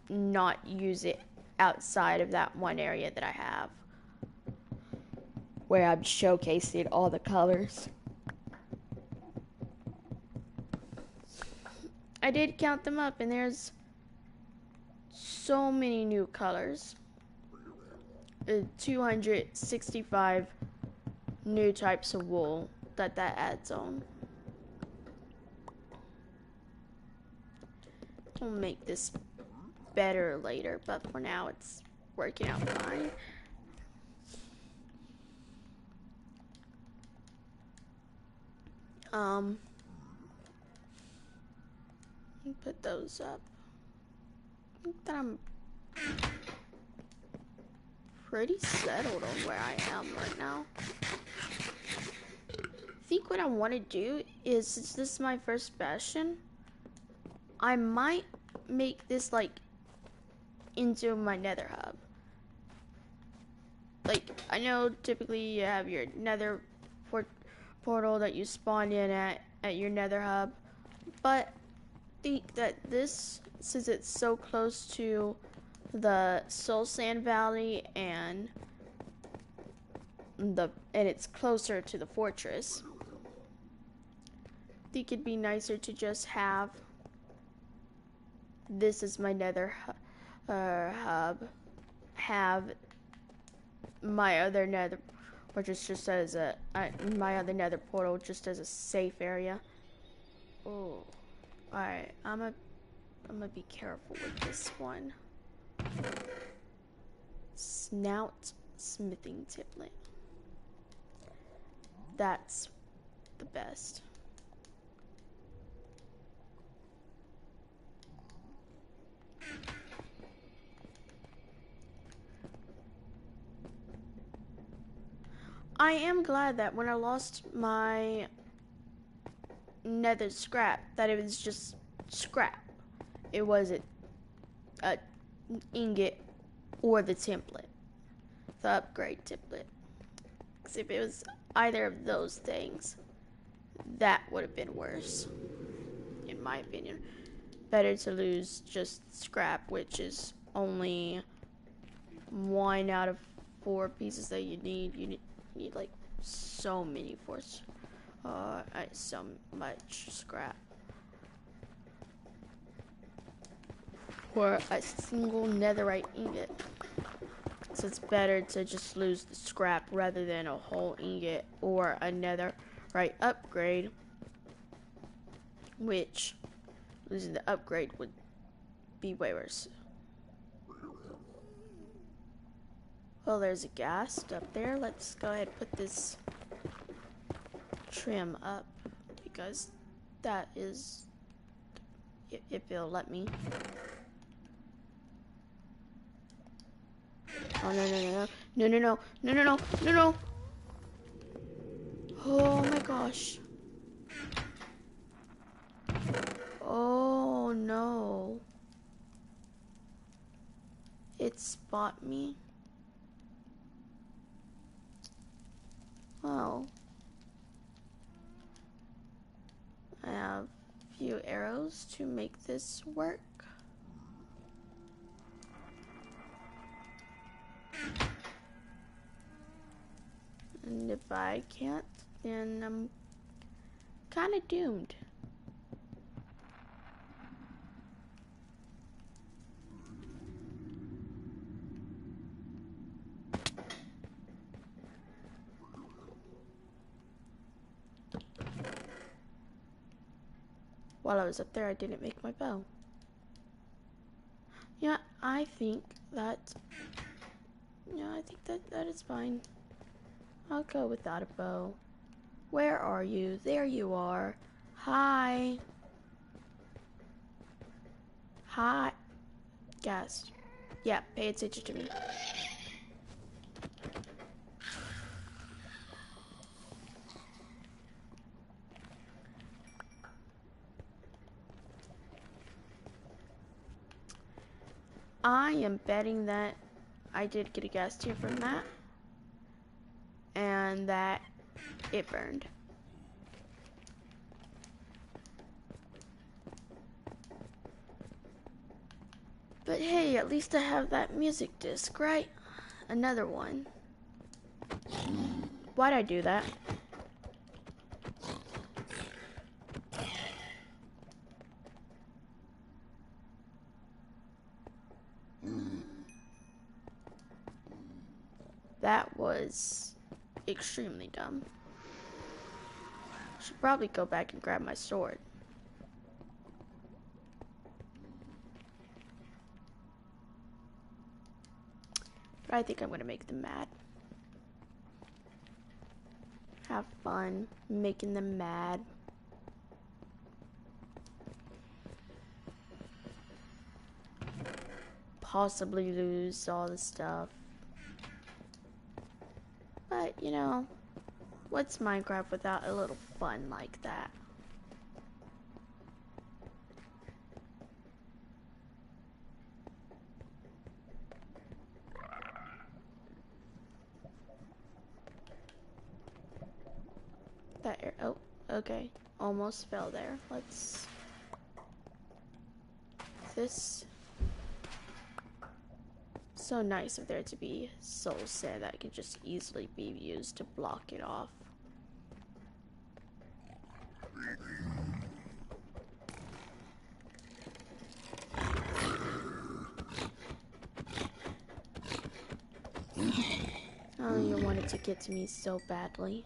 not use it outside of that one area that I have, where I'm showcasing all the colors. I did count them up, and there's so many new colors. 265 new types of wool that adds on. I'll make this better later, but for now it's working out fine. Put those up. I think that I'm pretty settled on where I am right now. I think what I want to do is, since this is my first bastion, I might make this like into my nether hub. Like, I know typically you have your nether portal that you spawn in at your nether hub, but I think that this, since it's so close to the Soul Sand Valley and it's closer to the fortress, I think it'd be nicer to just have this as my nether hub, have my other nether, or just as my other nether portal just as a safe area. Oh, alright, I'm gonna be careful with this one. Snout smithing template. That's the best. I am glad that when I lost my nether scrap, that it was just scrap. It wasn't a ingot or the template, the upgrade template. Because if it was either of those things, that would have been worse, in my opinion. better to lose just scrap, which is only 1 out of 4 pieces that you need. You need like so many so much scrap for a single netherite ingot. So it's better to just lose the scrap rather than a whole ingot or a netherite upgrade, which losing the upgrade would be way worse. Well, there's a ghast up there. Let's go ahead and put this trim up because that is, if it'll let me. Oh, no. Oh my gosh. Oh no. It spot me. Well, I have a few arrows to make this work. And if I can't, then I'm kind of doomed. While I was up there, I didn't make my bow. Yeah, I think that is fine. I'll go without a bow. Where are you? There you are. Hi. Hi. Ghast. Yeah, pay attention to me. I am betting that I did get a ghast here from that, and that it burned. But hey, at least I have that music disc, right? Another one. Why'd I do that? That was extremely dumb. Should probably go back and grab my sword. But I think I'm gonna make them mad. Have fun making them mad. Possibly lose all the stuff. But, you know, what's Minecraft without a little fun like that? Oh, okay. Almost fell there. Let's... This... So nice of there to be soul sand that can just easily be used to block it off. Oh, you wanted to get to me so badly.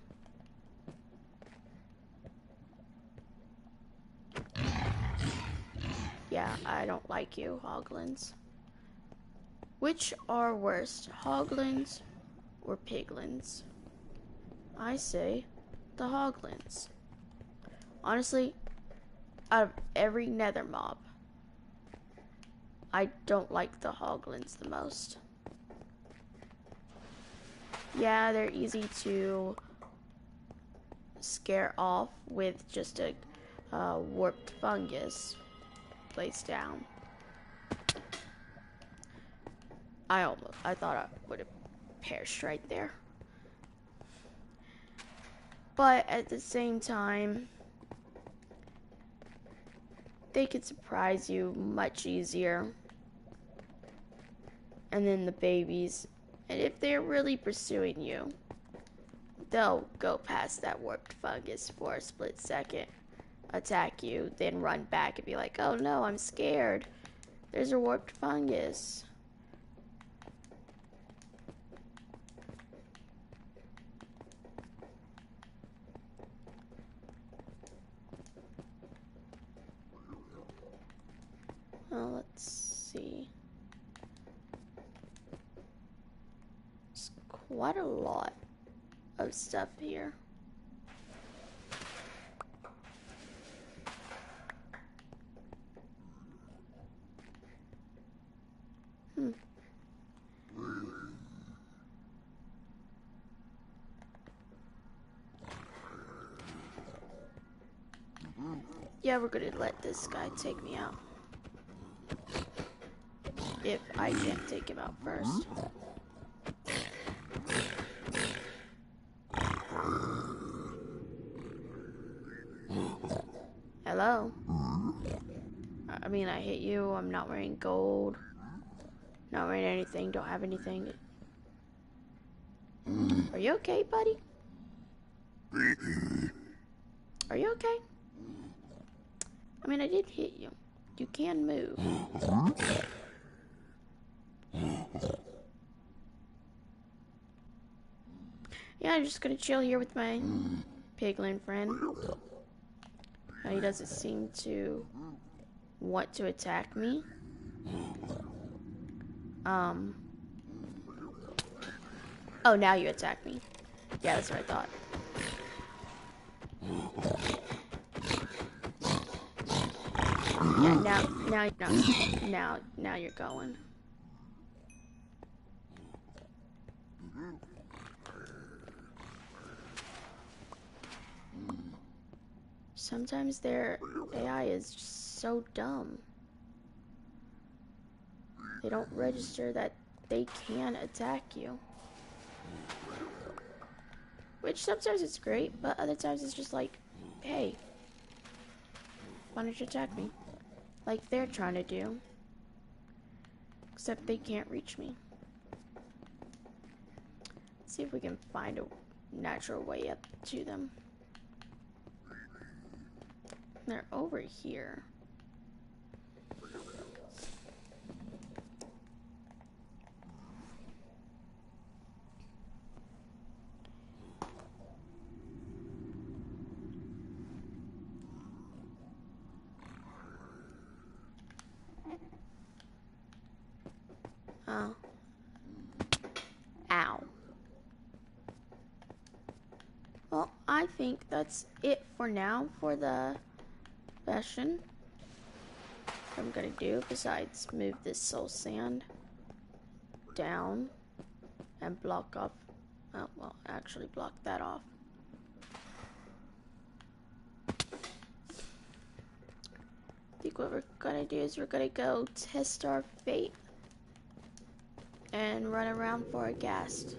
Yeah, I don't like you, hoglins. Which are worst, hoglins or piglins? I say the hoglins. Honestly, out of every nether mob, I don't like the hoglins the most. Yeah, they're easy to scare off with just a warped fungus placed down. I thought I would have perished right there. But at the same time, they could surprise you much easier. And then the babies, and if they're really pursuing you, they'll go past that warped fungus for a split second, attack you, then run back and be like, oh no, I'm scared. There's a warped fungus. Well, let's see. There's quite a lot of stuff here. Yeah, we're gonna let this guy take me out. If I can't take him out first. Hello? I mean, I hit you. I'm not wearing gold. Not wearing anything. Don't have anything. Are you okay, buddy? Are you okay? I mean, I did hit you. You can move. Yeah, I'm just gonna chill here with my piglin friend. He doesn't seem to want to attack me. Oh, now you attack me. Yeah, that's what I thought. Yeah, now you're going. Sometimes their AI is just so dumb. They don't register that they can attack you. Which sometimes it's great, but other times it's just like, hey, why don't you attack me? Like they're trying to do. Except they can't reach me. Let's see if we can find a natural way up to them. They're over here. Oh. Ow. Well, I think that's it for now for the session. What I'm gonna do besides move this soul sand down and block off. Oh, well, actually block that off. I think what we're gonna do is we're gonna go test our fate and run around for a ghast.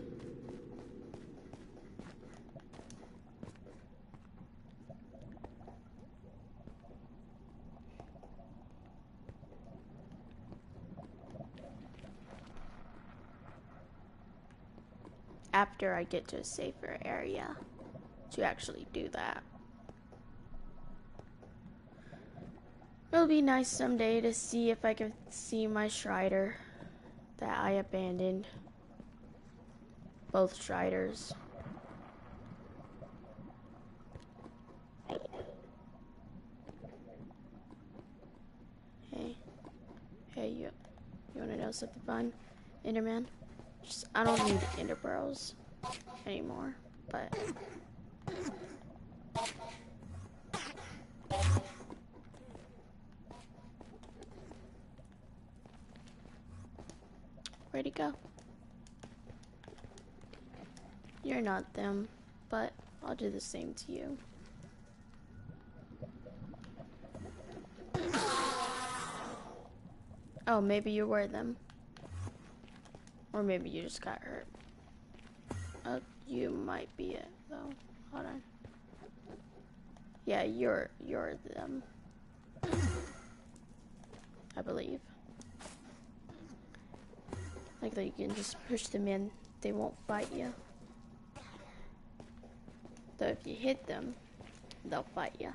After I get to a safer area to actually do that. It'll be nice someday to see if I can see my Strider that I abandoned. Both Striders. Hey, you wanna know something fun, Enderman? I don't need ender pearls anymore, but where'd he go? You're not them, but I'll do the same to you. Oh, maybe you were them. Or maybe you just got hurt. You might be it, though. Hold on. Yeah, you're them. I believe. Like that you can just push them in, they won't fight you. Though if you hit them, they'll fight you.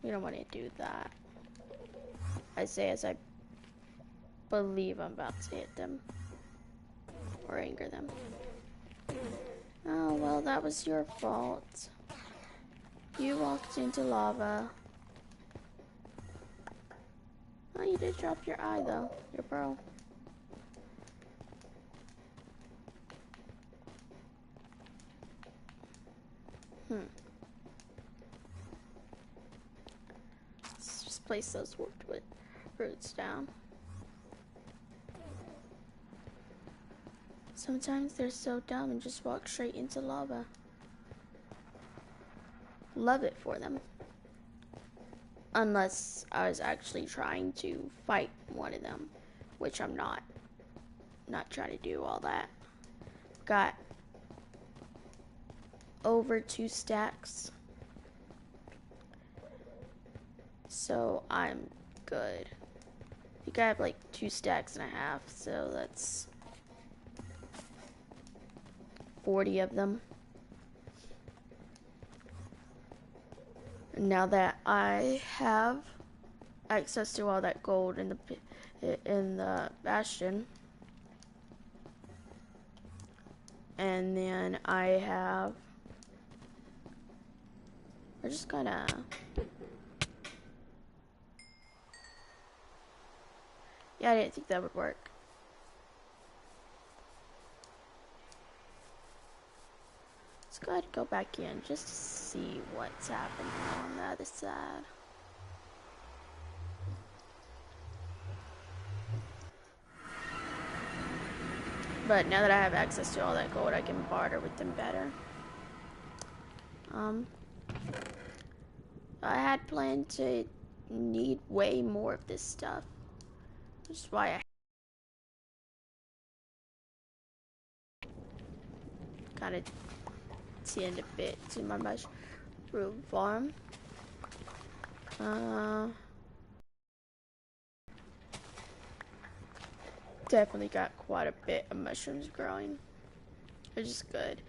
We don't want to do that. I say as I believe I'm about to hit them. Or anger them. Oh, well, that was your fault. You walked into lava. Oh, you did drop your eye, though. You're pro. Let's just place those warped wood roots down. Sometimes they're so dumb and just walk straight into lava. Love it for them. Unless I was actually trying to fight one of them, which I'm not. Not trying to do all that. Got over 2 stacks. So I'm good. I think I have like 2 stacks and a half, so that's 40 of them. And now that I have access to all that gold in the bastion, and then I have, we're just gonna I didn't think that would work. Let's go ahead and go back in just to see what's happening on the other side. But now that I have access to all that gold, I can barter with them better. I had planned to need way more of this stuff, which is why I kind of tend a bit to my mushroom farm. Definitely got quite a bit of mushrooms growing, which is good.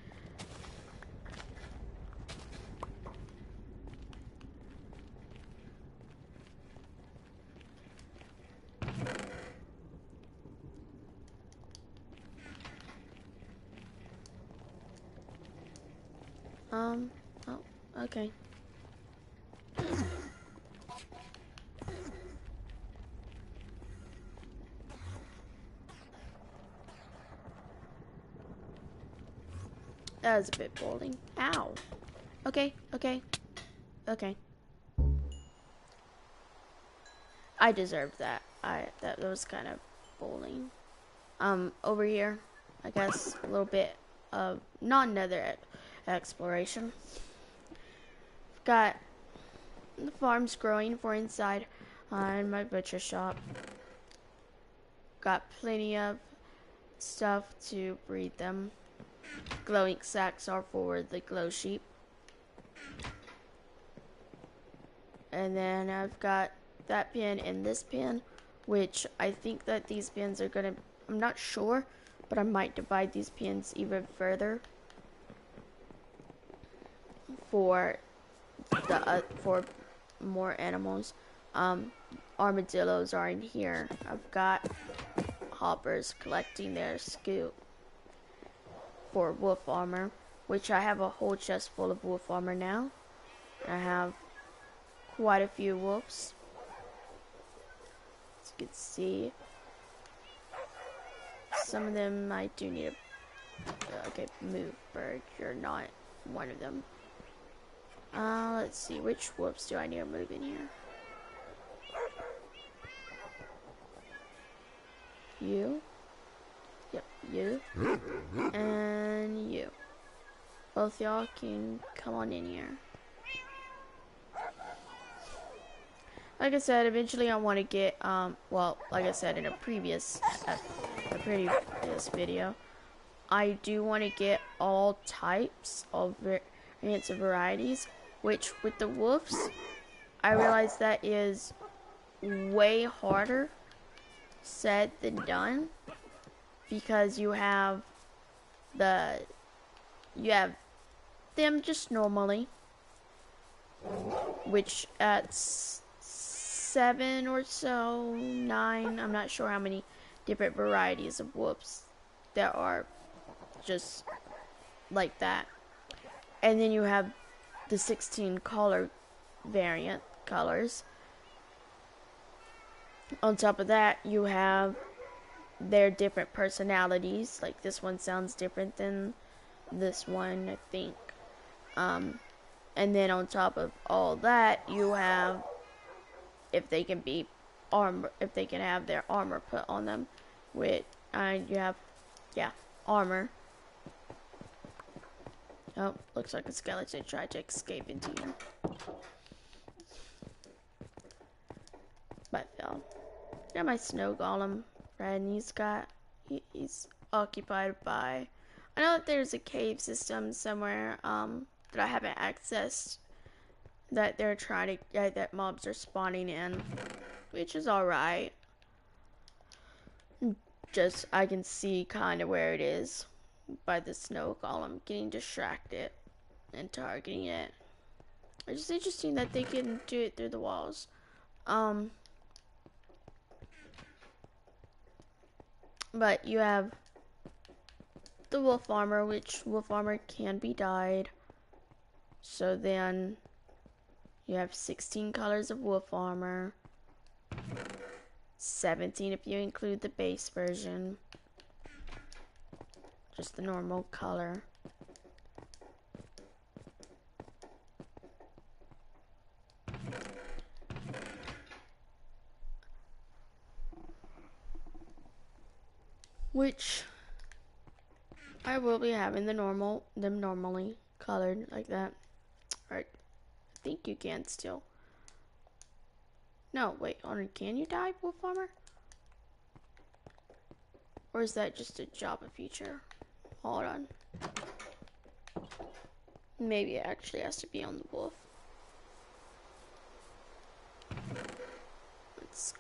Oh, okay. That was a bit bowling. Ow. Okay. I deserved that. That was kind of bowling. Over here, I guess a little bit of non-nether exploration. Got the farms growing for inside in my butcher shop. Got plenty of stuff to breed them. Glowing sacks are for the glow sheep. And then I've got that pen and this pen, which I think that these pens are gonna, I'm not sure, but I might divide these pens even further for the for more animals. Armadillos are in here. I've got hoppers collecting their scoop for wolf armor, which I have a whole chest full of wolf armor now. I have quite a few wolves, as you can see. Some of them I do need to okay, move, bird. You're not one of them. Let's see, which wolves do I need to move in here? You. Yep, you. And you. Both y'all can come on in here. Like I said, eventually I want to get, well, like I said in a previous video, I do want to get all types of variants of varieties, which with the wolves, I realize that is way harder said than done, because you have them just normally, which at 7 or so, 9, I'm not sure how many different varieties of wolves there are just like that. And then you have the 16 color variant colors. On top of that, you have their different personalities. Like this one sounds different than this one, I think. And then on top of all that, you have if they can have their armor put on them, with you have armor. Oh, looks like a skeleton tried to escape into you, but fell. Got my snow golem friend. He's occupied by. I know that there's a cave system somewhere that I haven't accessed, that they're trying to that mobs are spawning in, which is alright. Just I can see kind of where it is by the snow golem getting distracted and targeting it. It's just interesting that they can do it through the walls. But you have the wolf armor, which wolf armor can be dyed. So then you have 16 colors of wolf armor. 17 if you include the base version. Just the normal color. Which I will be having them normally colored like that. Alright, I think you can still. No, wait, can you dye wolf armor? Or is that just a Java feature? Hold on. Maybe it actually has to be on the wolf. Let's.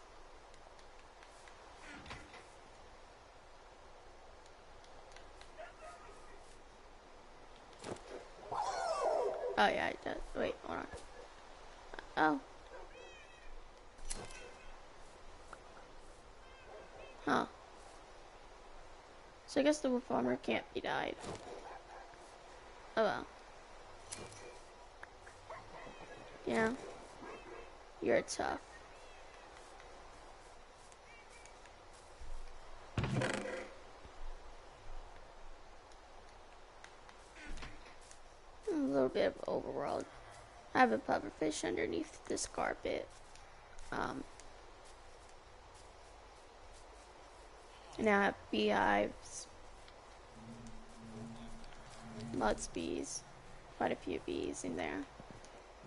Oh yeah, it does. Wait, hold on. Oh. Huh. So I guess the wolf armor can't be dyed. Oh well. Yeah. You're tough. A little bit of overworld. I have a pufferfish underneath this carpet. And I have beehives. Lots of bees. Quite a few bees in there.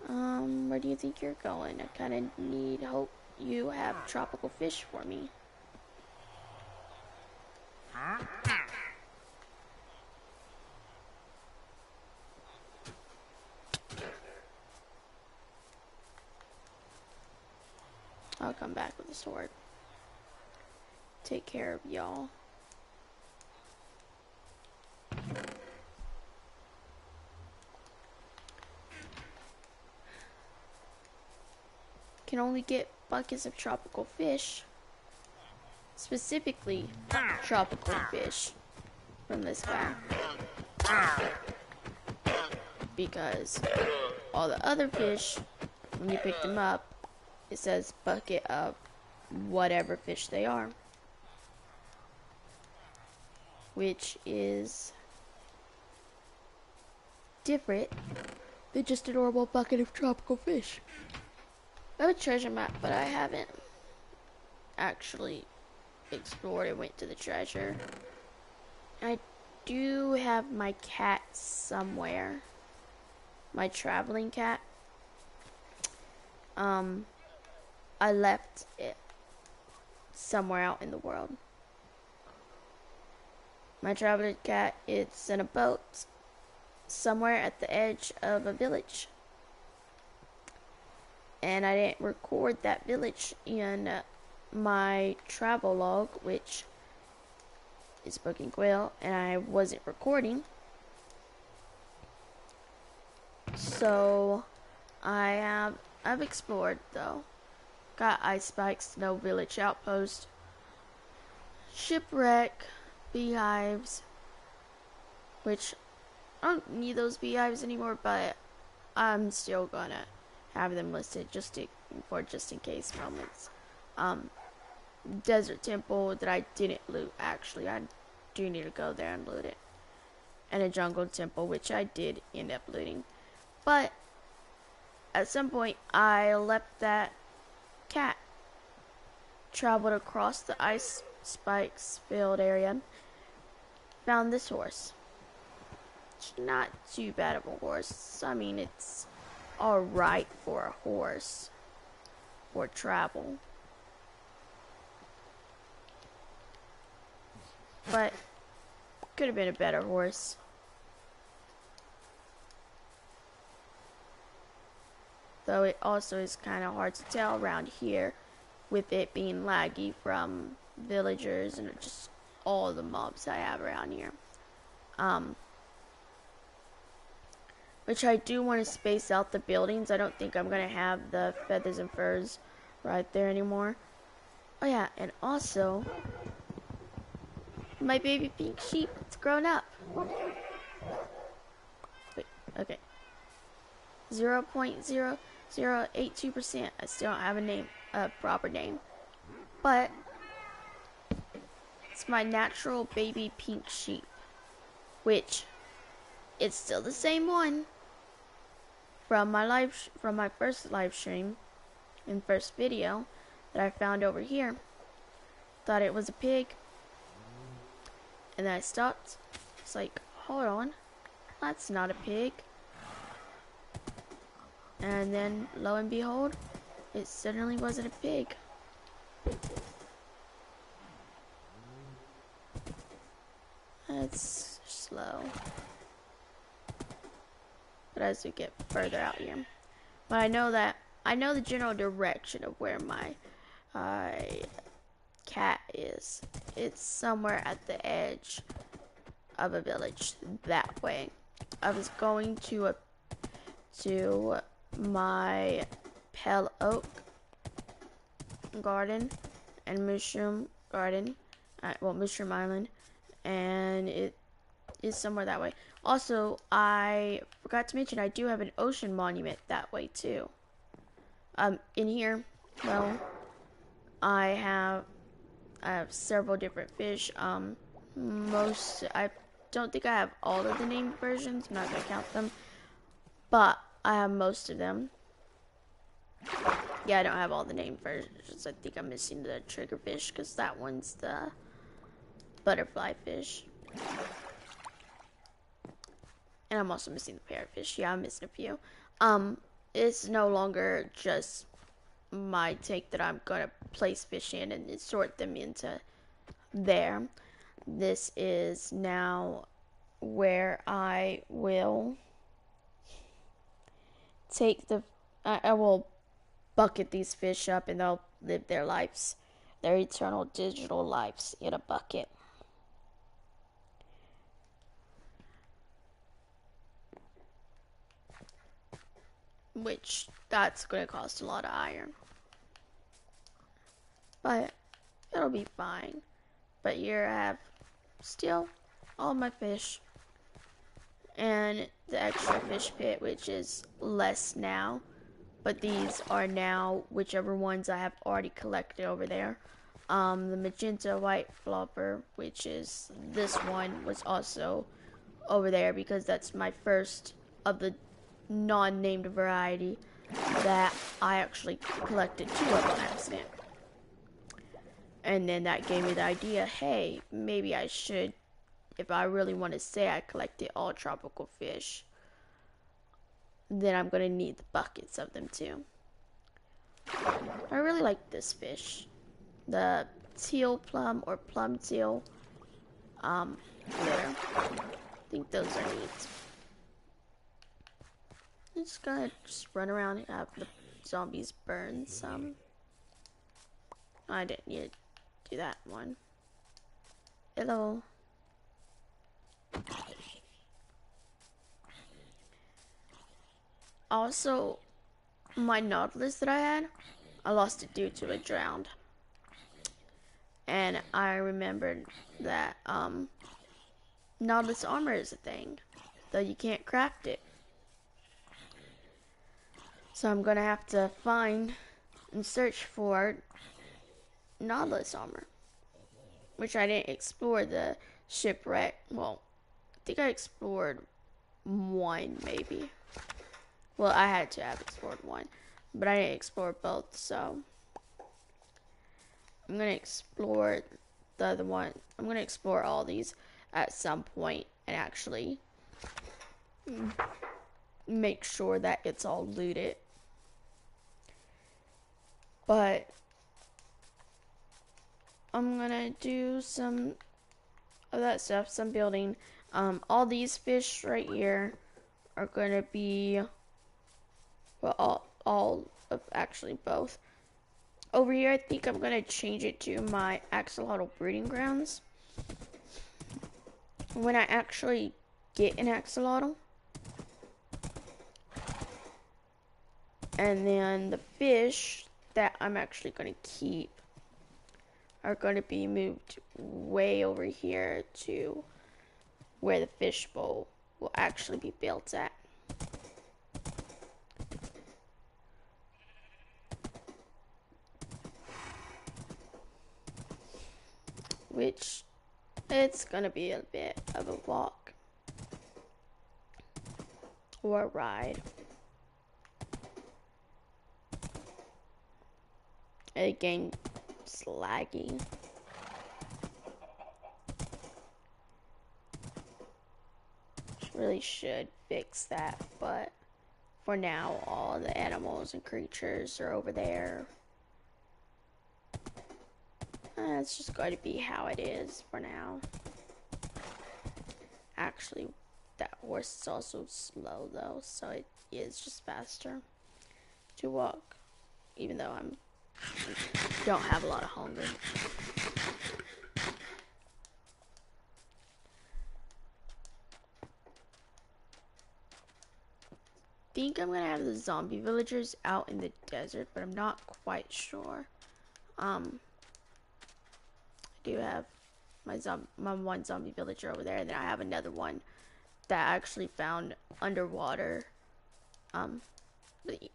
Where do you think you're going? I kind of hope you have tropical fish for me. I'll come back with a sword. Take care of y'all. Can only get buckets of tropical fish. Specifically, tropical fish from this guy. Because all the other fish, when you pick them up, it says bucket of whatever fish they are. Which is different than just a normal bucket of tropical fish. I have a treasure map, but I haven't actually explored and went to the treasure. I do have my cat somewhere. My traveling cat. I left it somewhere out in the world. My traveling cat, it's in a boat somewhere at the edge of a village. and I didn't record that village in my travel log, which is booking quail, and I wasn't recording. So I've explored though. Got ice spikes, no village outpost, shipwreck, beehives, which I don't need those beehives anymore, but I'm still gonna have them listed just in case moments. Desert temple that I didn't loot. Actually, I do need to go there and loot it. And a jungle temple, which I did end up looting. But at some point, I left that cat, traveled across the ice spikes filled area, found this horse. It's not too bad of a horse. I mean, it's alright for a horse for travel. But could have been a better horse. Though it also is kind of hard to tell around here with it being laggy from villagers and just all the mobs I have around here. Which I do want to space out the buildings. I don't think I'm going to have the feathers and furs right there anymore. Oh yeah, and also my baby pink sheep, it's grown up. Wait, okay. 0.0082%. I still don't have a proper name. But it's my natural baby pink sheep, which it's still the same one from my first live stream and first video that I found over here. Thought it was a pig, and then I stopped. It's like, hold on, that's not a pig. And then lo and behold, it certainly wasn't a pig. It's slow. But as we get further out here. But I know the general direction of where my cat is. It's somewhere at the edge of a village that way. I was going to my Pale Oak Garden and Mushroom Garden, Mushroom Island, and it is somewhere that way. Also, I forgot to mention I do have an ocean monument that way too. In here, well, I have several different fish. I don't think I have all of the named versions. I'm not gonna count them, but I have most of them. Yeah, I don't have all the named versions. I think I'm missing the triggerfish because that one's the butterfly fish. And I'm also missing the parrotfish. Yeah, I'm missing a few. It's no longer just my take that I'm gonna place fish in and sort them into there. This is now where I will I will bucket these fish up and they'll live their lives, their eternal digital lives in a bucket. Which, that's going to cost a lot of iron. But, it'll be fine. But here I have still all my fish. And the extra fish pit, which is less now. But these are now whichever ones I have already collected over there. The magenta white flopper, which is this one, was also over there because that's my first of the non-named variety that I actually collected 2 of on accident. And then that gave me the idea, hey, maybe I should, if I really want to say I collected all tropical fish, then I'm going to need the buckets of them too. I really like this fish. The teal plum or plum teal. There. I think those are neat. I'm just gonna run around and have the zombies burn some. I didn't need to do that one. Hello. Also, my Nautilus that I had, I lost it due to it drowned. And I remembered that Nautilus armor is a thing, though you can't craft it. So I'm gonna have to find and search for Nautilus armor, which I didn't explore the shipwreck. Well, I think I explored one maybe. Well, I had to have explored one, but I didn't explore both, so I'm gonna explore the other one. I'm gonna explore all these at some point and actually make sure that it's all looted. But I'm gonna do some of that stuff, some building. All these fish right here are gonna be, well, all of actually both. Over here, I think I'm gonna change it to my axolotl breeding grounds. When I actually get an axolotl, and then the fish that I'm actually gonna keep are gonna be moved way over here to where the fish bowl will actually be built at. Which, it's gonna be a bit of a walk or a ride. Again, it's laggy. Really should fix that, but for now, all the animals and creatures are over there. It's just going to be how it is for now. Actually, that horse is also slow though, so it is just faster to walk, even though I don't have a lot of hunger. I think I'm gonna have the zombie villagers out in the desert, but I'm not quite sure. I do have my one zombie villager over there, and then I have another one that I actually found underwater.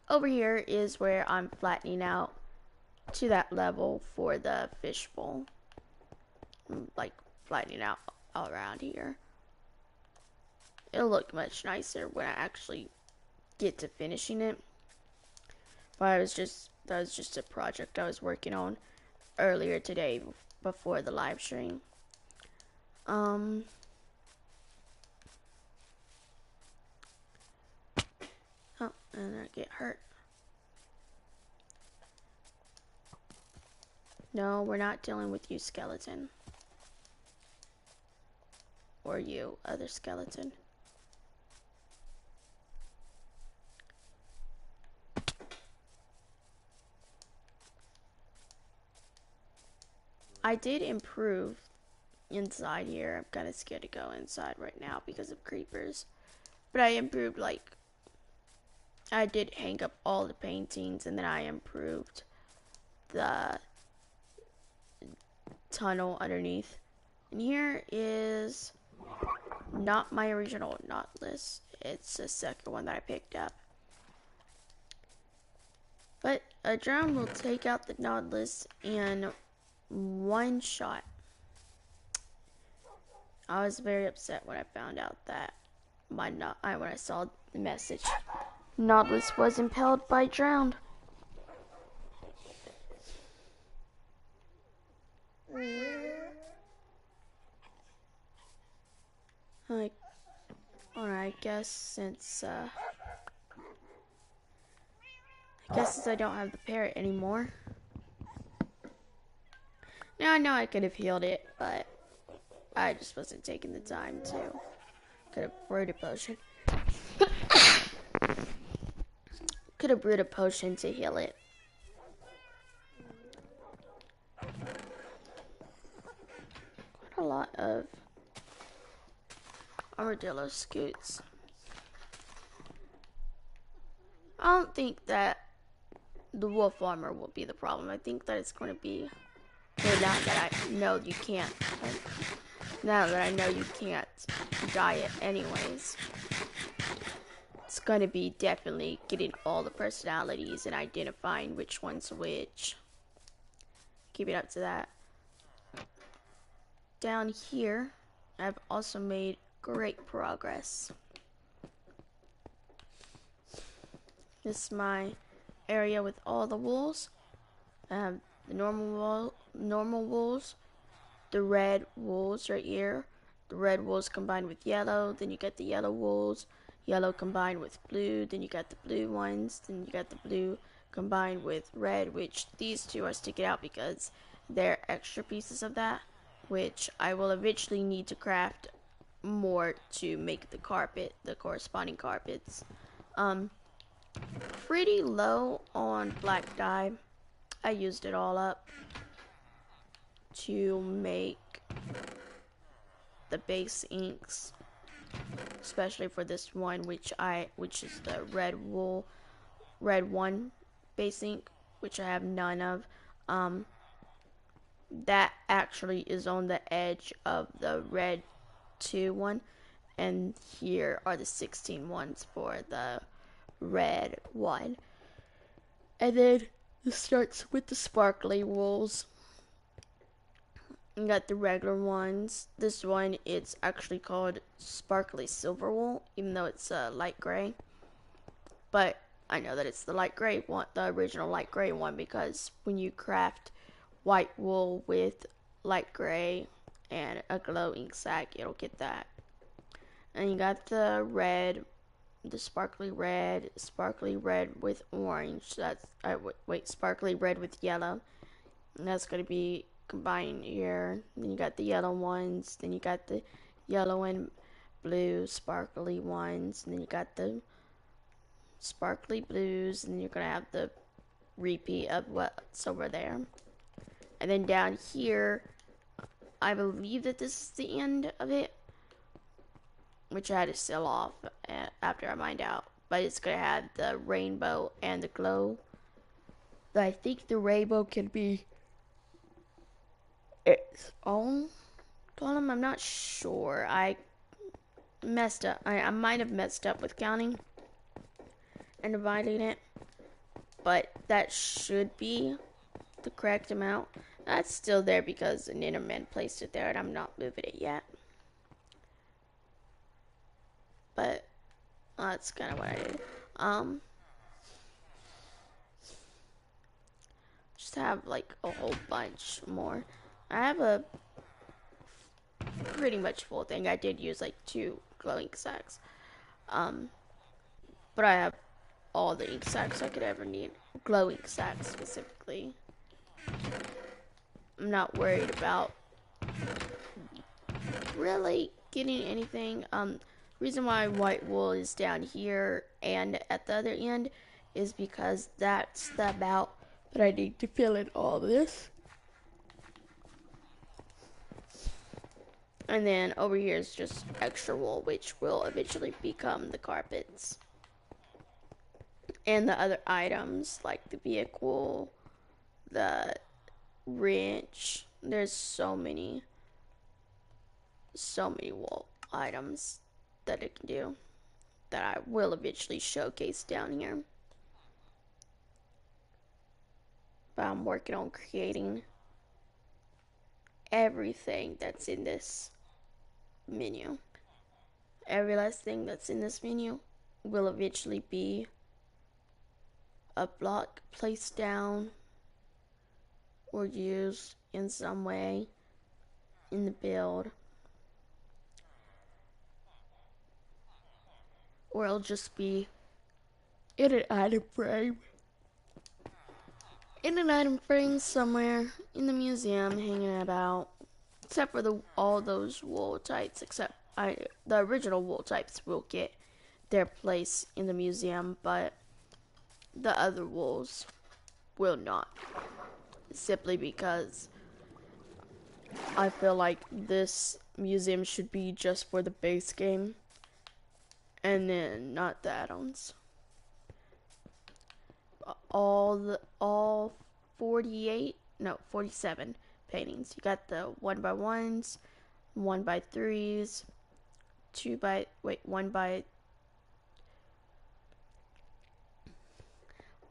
Over here is where I'm flattening out to that level for the fishbowl. I'm like flattening out all around here. It'll look much nicer when I actually get to finishing it. But that was just a project I was working on earlier today before the live stream. Oh, and I get hurt. No, we're not dealing with you, skeleton. Or you, other skeleton. I did improve inside here. I'm kind of scared to go inside right now because of creepers. But I improved, like, I did hang up all the paintings, and then I improved the tunnel underneath. And here is not my original Nautilus. It's the second one that I picked up. But a drone will take out the Nautilus in one shot. I was very upset when I found out that when I saw the message, Nautilus was impaled by drowned. Like, alright, I guess since I don't have the parrot anymore. Now I know I could have healed it, but I just wasn't taking the time to. Could have brewed a potion. Could have brewed a potion to heal it. Quite a lot of armadillo scoots. I don't think that the wolf armor will be the problem. I think that it's going to be, well, now that I know you can't, now that I know you can't dye it anyways, it's going to be definitely getting all the personalities and identifying which one's which. Keep it up to that. Down here, I've also made great progress. This is my area with all the wools. I have the normal wools, the red wools right here. The red wools combined with yellow, then you get the yellow wools. Yellow combined with blue, then you got the blue ones, then you got the blue combined with red, which these two are sticking out because they're extra pieces of that, which I will eventually need to craft more to make the carpet, the corresponding carpets. Pretty low on black dye. I used it all up to make the base inks, especially for this one, which is the red one base ink, which I have none of. That actually is on the edge of the red 2 one, and here are the 16 ones for the red one. And then it starts with the sparkly wools. You got the regular ones. This one, it's actually called sparkly silver wool, even though it's light gray. But I know that it's the light gray one, the original light gray one, because when you craft white wool with light gray and a glow ink sac, it'll get that. And you got the red, the sparkly red with orange. That's sparkly red with yellow. And that's gonna be combined here. Then you got the yellow ones. Then you got the yellow and blue sparkly ones. And then you got the sparkly blues. And then you're gonna have the repeat of what's over there. And then down here, I believe that this is the end of it, which I had to sell off after I mined out. But it's gonna have the rainbow and the glow. But I think the rainbow can be its own column. I'm not sure. I messed up. I might have messed up with counting and dividing it, but that should be the correct amount. That's still there because an Enderman placed it there, and I'm not moving it yet. But that's kind of what I did. Just have like a whole bunch more. I have a pretty much full thing. I did use like 2 glow ink sacks. But I have all the ink sacks I could ever need. Glow ink sacks specifically. I'm not worried about really getting anything. Reason why white wool is down here and at the other end is because that's the amount that I need to fill in all this. And then over here is just extra wool, which will eventually become the carpets. And the other items, like the vehicle, the wrench. There's so many wool items that it can do that I will eventually showcase down here. But I'm working on creating everything that's in this menu. Every last thing that's in this menu will eventually be a block placed down or used in some way in the build, or it'll just be in an item frame. In an item frame somewhere in the museum, hanging about. Except for all those wool types, except the original wool types will get their place in the museum, but the other wolves will not. Simply because I feel like this museum should be just for the base game and then not the add-ons. All 48, no, 47 paintings. You got the 1x1s, 1x3s,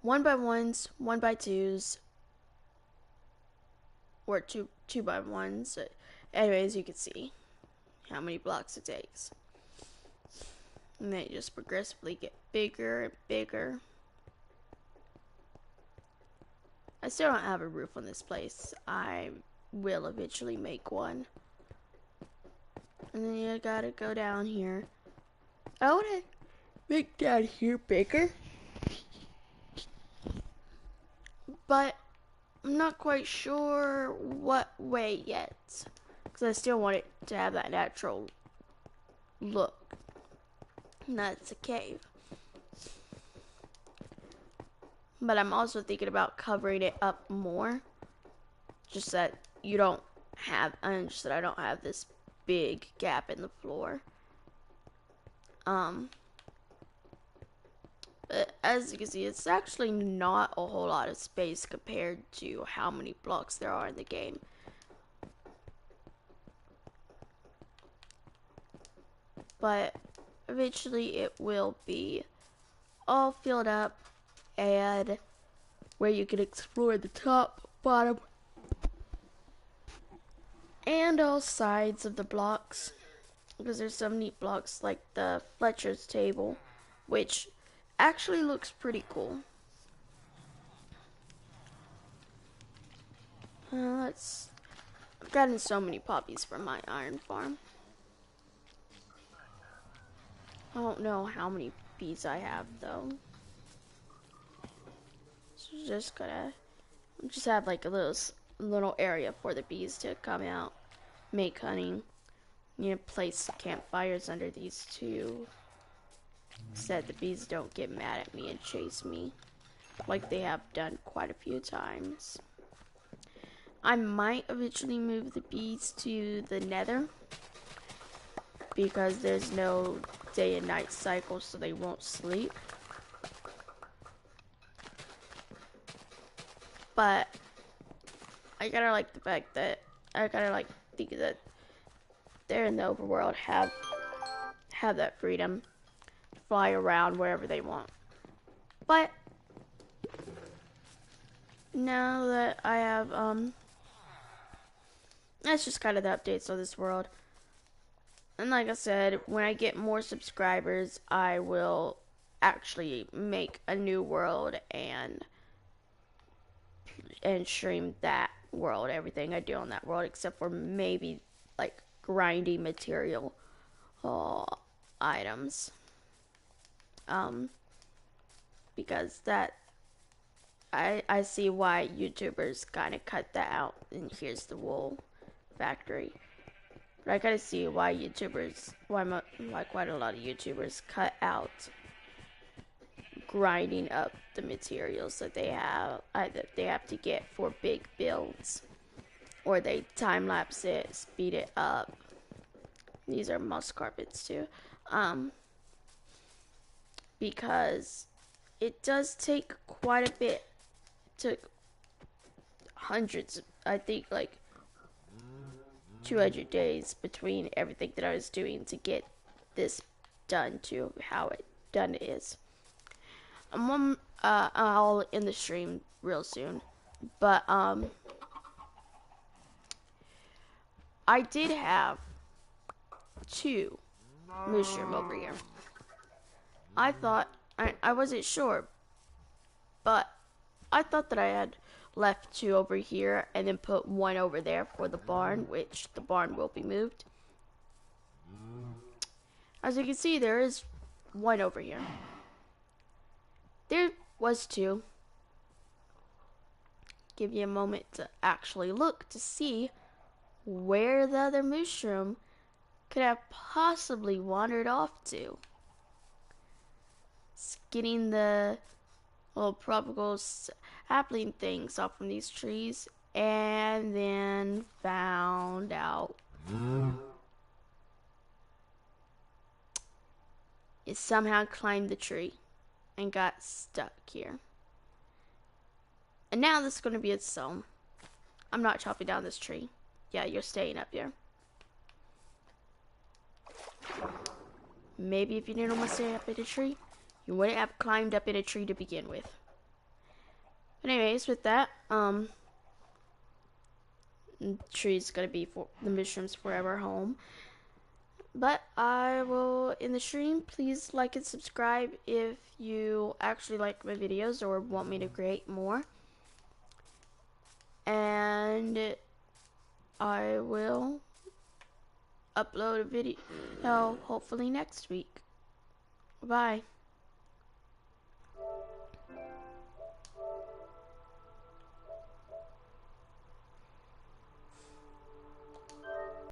1x1s, 1x2s, or 2x1s. Anyways, you can see how many blocks it takes. And they just progressively get bigger and bigger. I still don't have a roof on this place. I will eventually make one. And then you gotta go down here. I wanna make down here bigger. But I'm not quite sure what way yet. Because I still want it to have that natural look. And that's a cave. But I'm also thinking about covering it up more. Just that you don't have, just that I don't have this big gap in the floor. But as you can see, it's actually not a whole lot of space compared to how many blocks there are in the game. But eventually it will be all filled up and where you can explore the top, bottom, and all sides of the blocks. Because there's some neat blocks like the Fletcher's table, which actually looks pretty cool. I've gotten so many poppies from my iron farm. I don't know how many bees I have though. So just have like a little area for the bees to come out, make honey. You need to place campfires under these two, so that the bees don't get mad at me and chase me, like they have done quite a few times. I might eventually move the bees to the Nether, because there's no day and night cycle, so they won't sleep. But I gotta like the fact that think that they're in the overworld have that freedom to fly around wherever they want. But now that I have that's just kind of the updates of this world. And like I said, when I get more subscribers, I will actually make a new world and stream that world, everything I do on that world, except for maybe like grinding material items. Because that I see why YouTubers kind of cut that out. And here's the wool factory. But I kind of see why quite a lot of YouTubers cut out grinding up the materials that they have to get for big builds, or they time lapse it, speed it up. These are moss carpets too, because it does take quite a bit. It took hundreds, I think like 200 days between everything that I was doing to get this done to how it done it is. I'll end the stream real soon, but I did have 2 mushroom over here. I thought I wasn't sure, but I thought that I had left 2 over here and then put 1 over there for the barn, which the barn will be moved. As you can see, there is 1 over here. There was 2. Give you a moment to actually look to see where the other mushroom could have possibly wandered off to. It's getting the little tropical sapling things off from these trees, and then found out it somehow climbed the tree and got stuck here. And now this is going to be its own. I'm not chopping down this tree. Yeah, you're staying up here. Maybe if you didn't want to stay up in a tree, you wouldn't have climbed up in a tree to begin with. But anyways, with that, the tree's gonna be for the mushroom's forever home. But I will end the stream. Please like and subscribe if you actually like my videos or want me to create more. And I will upload a video hopefully next week. Bye.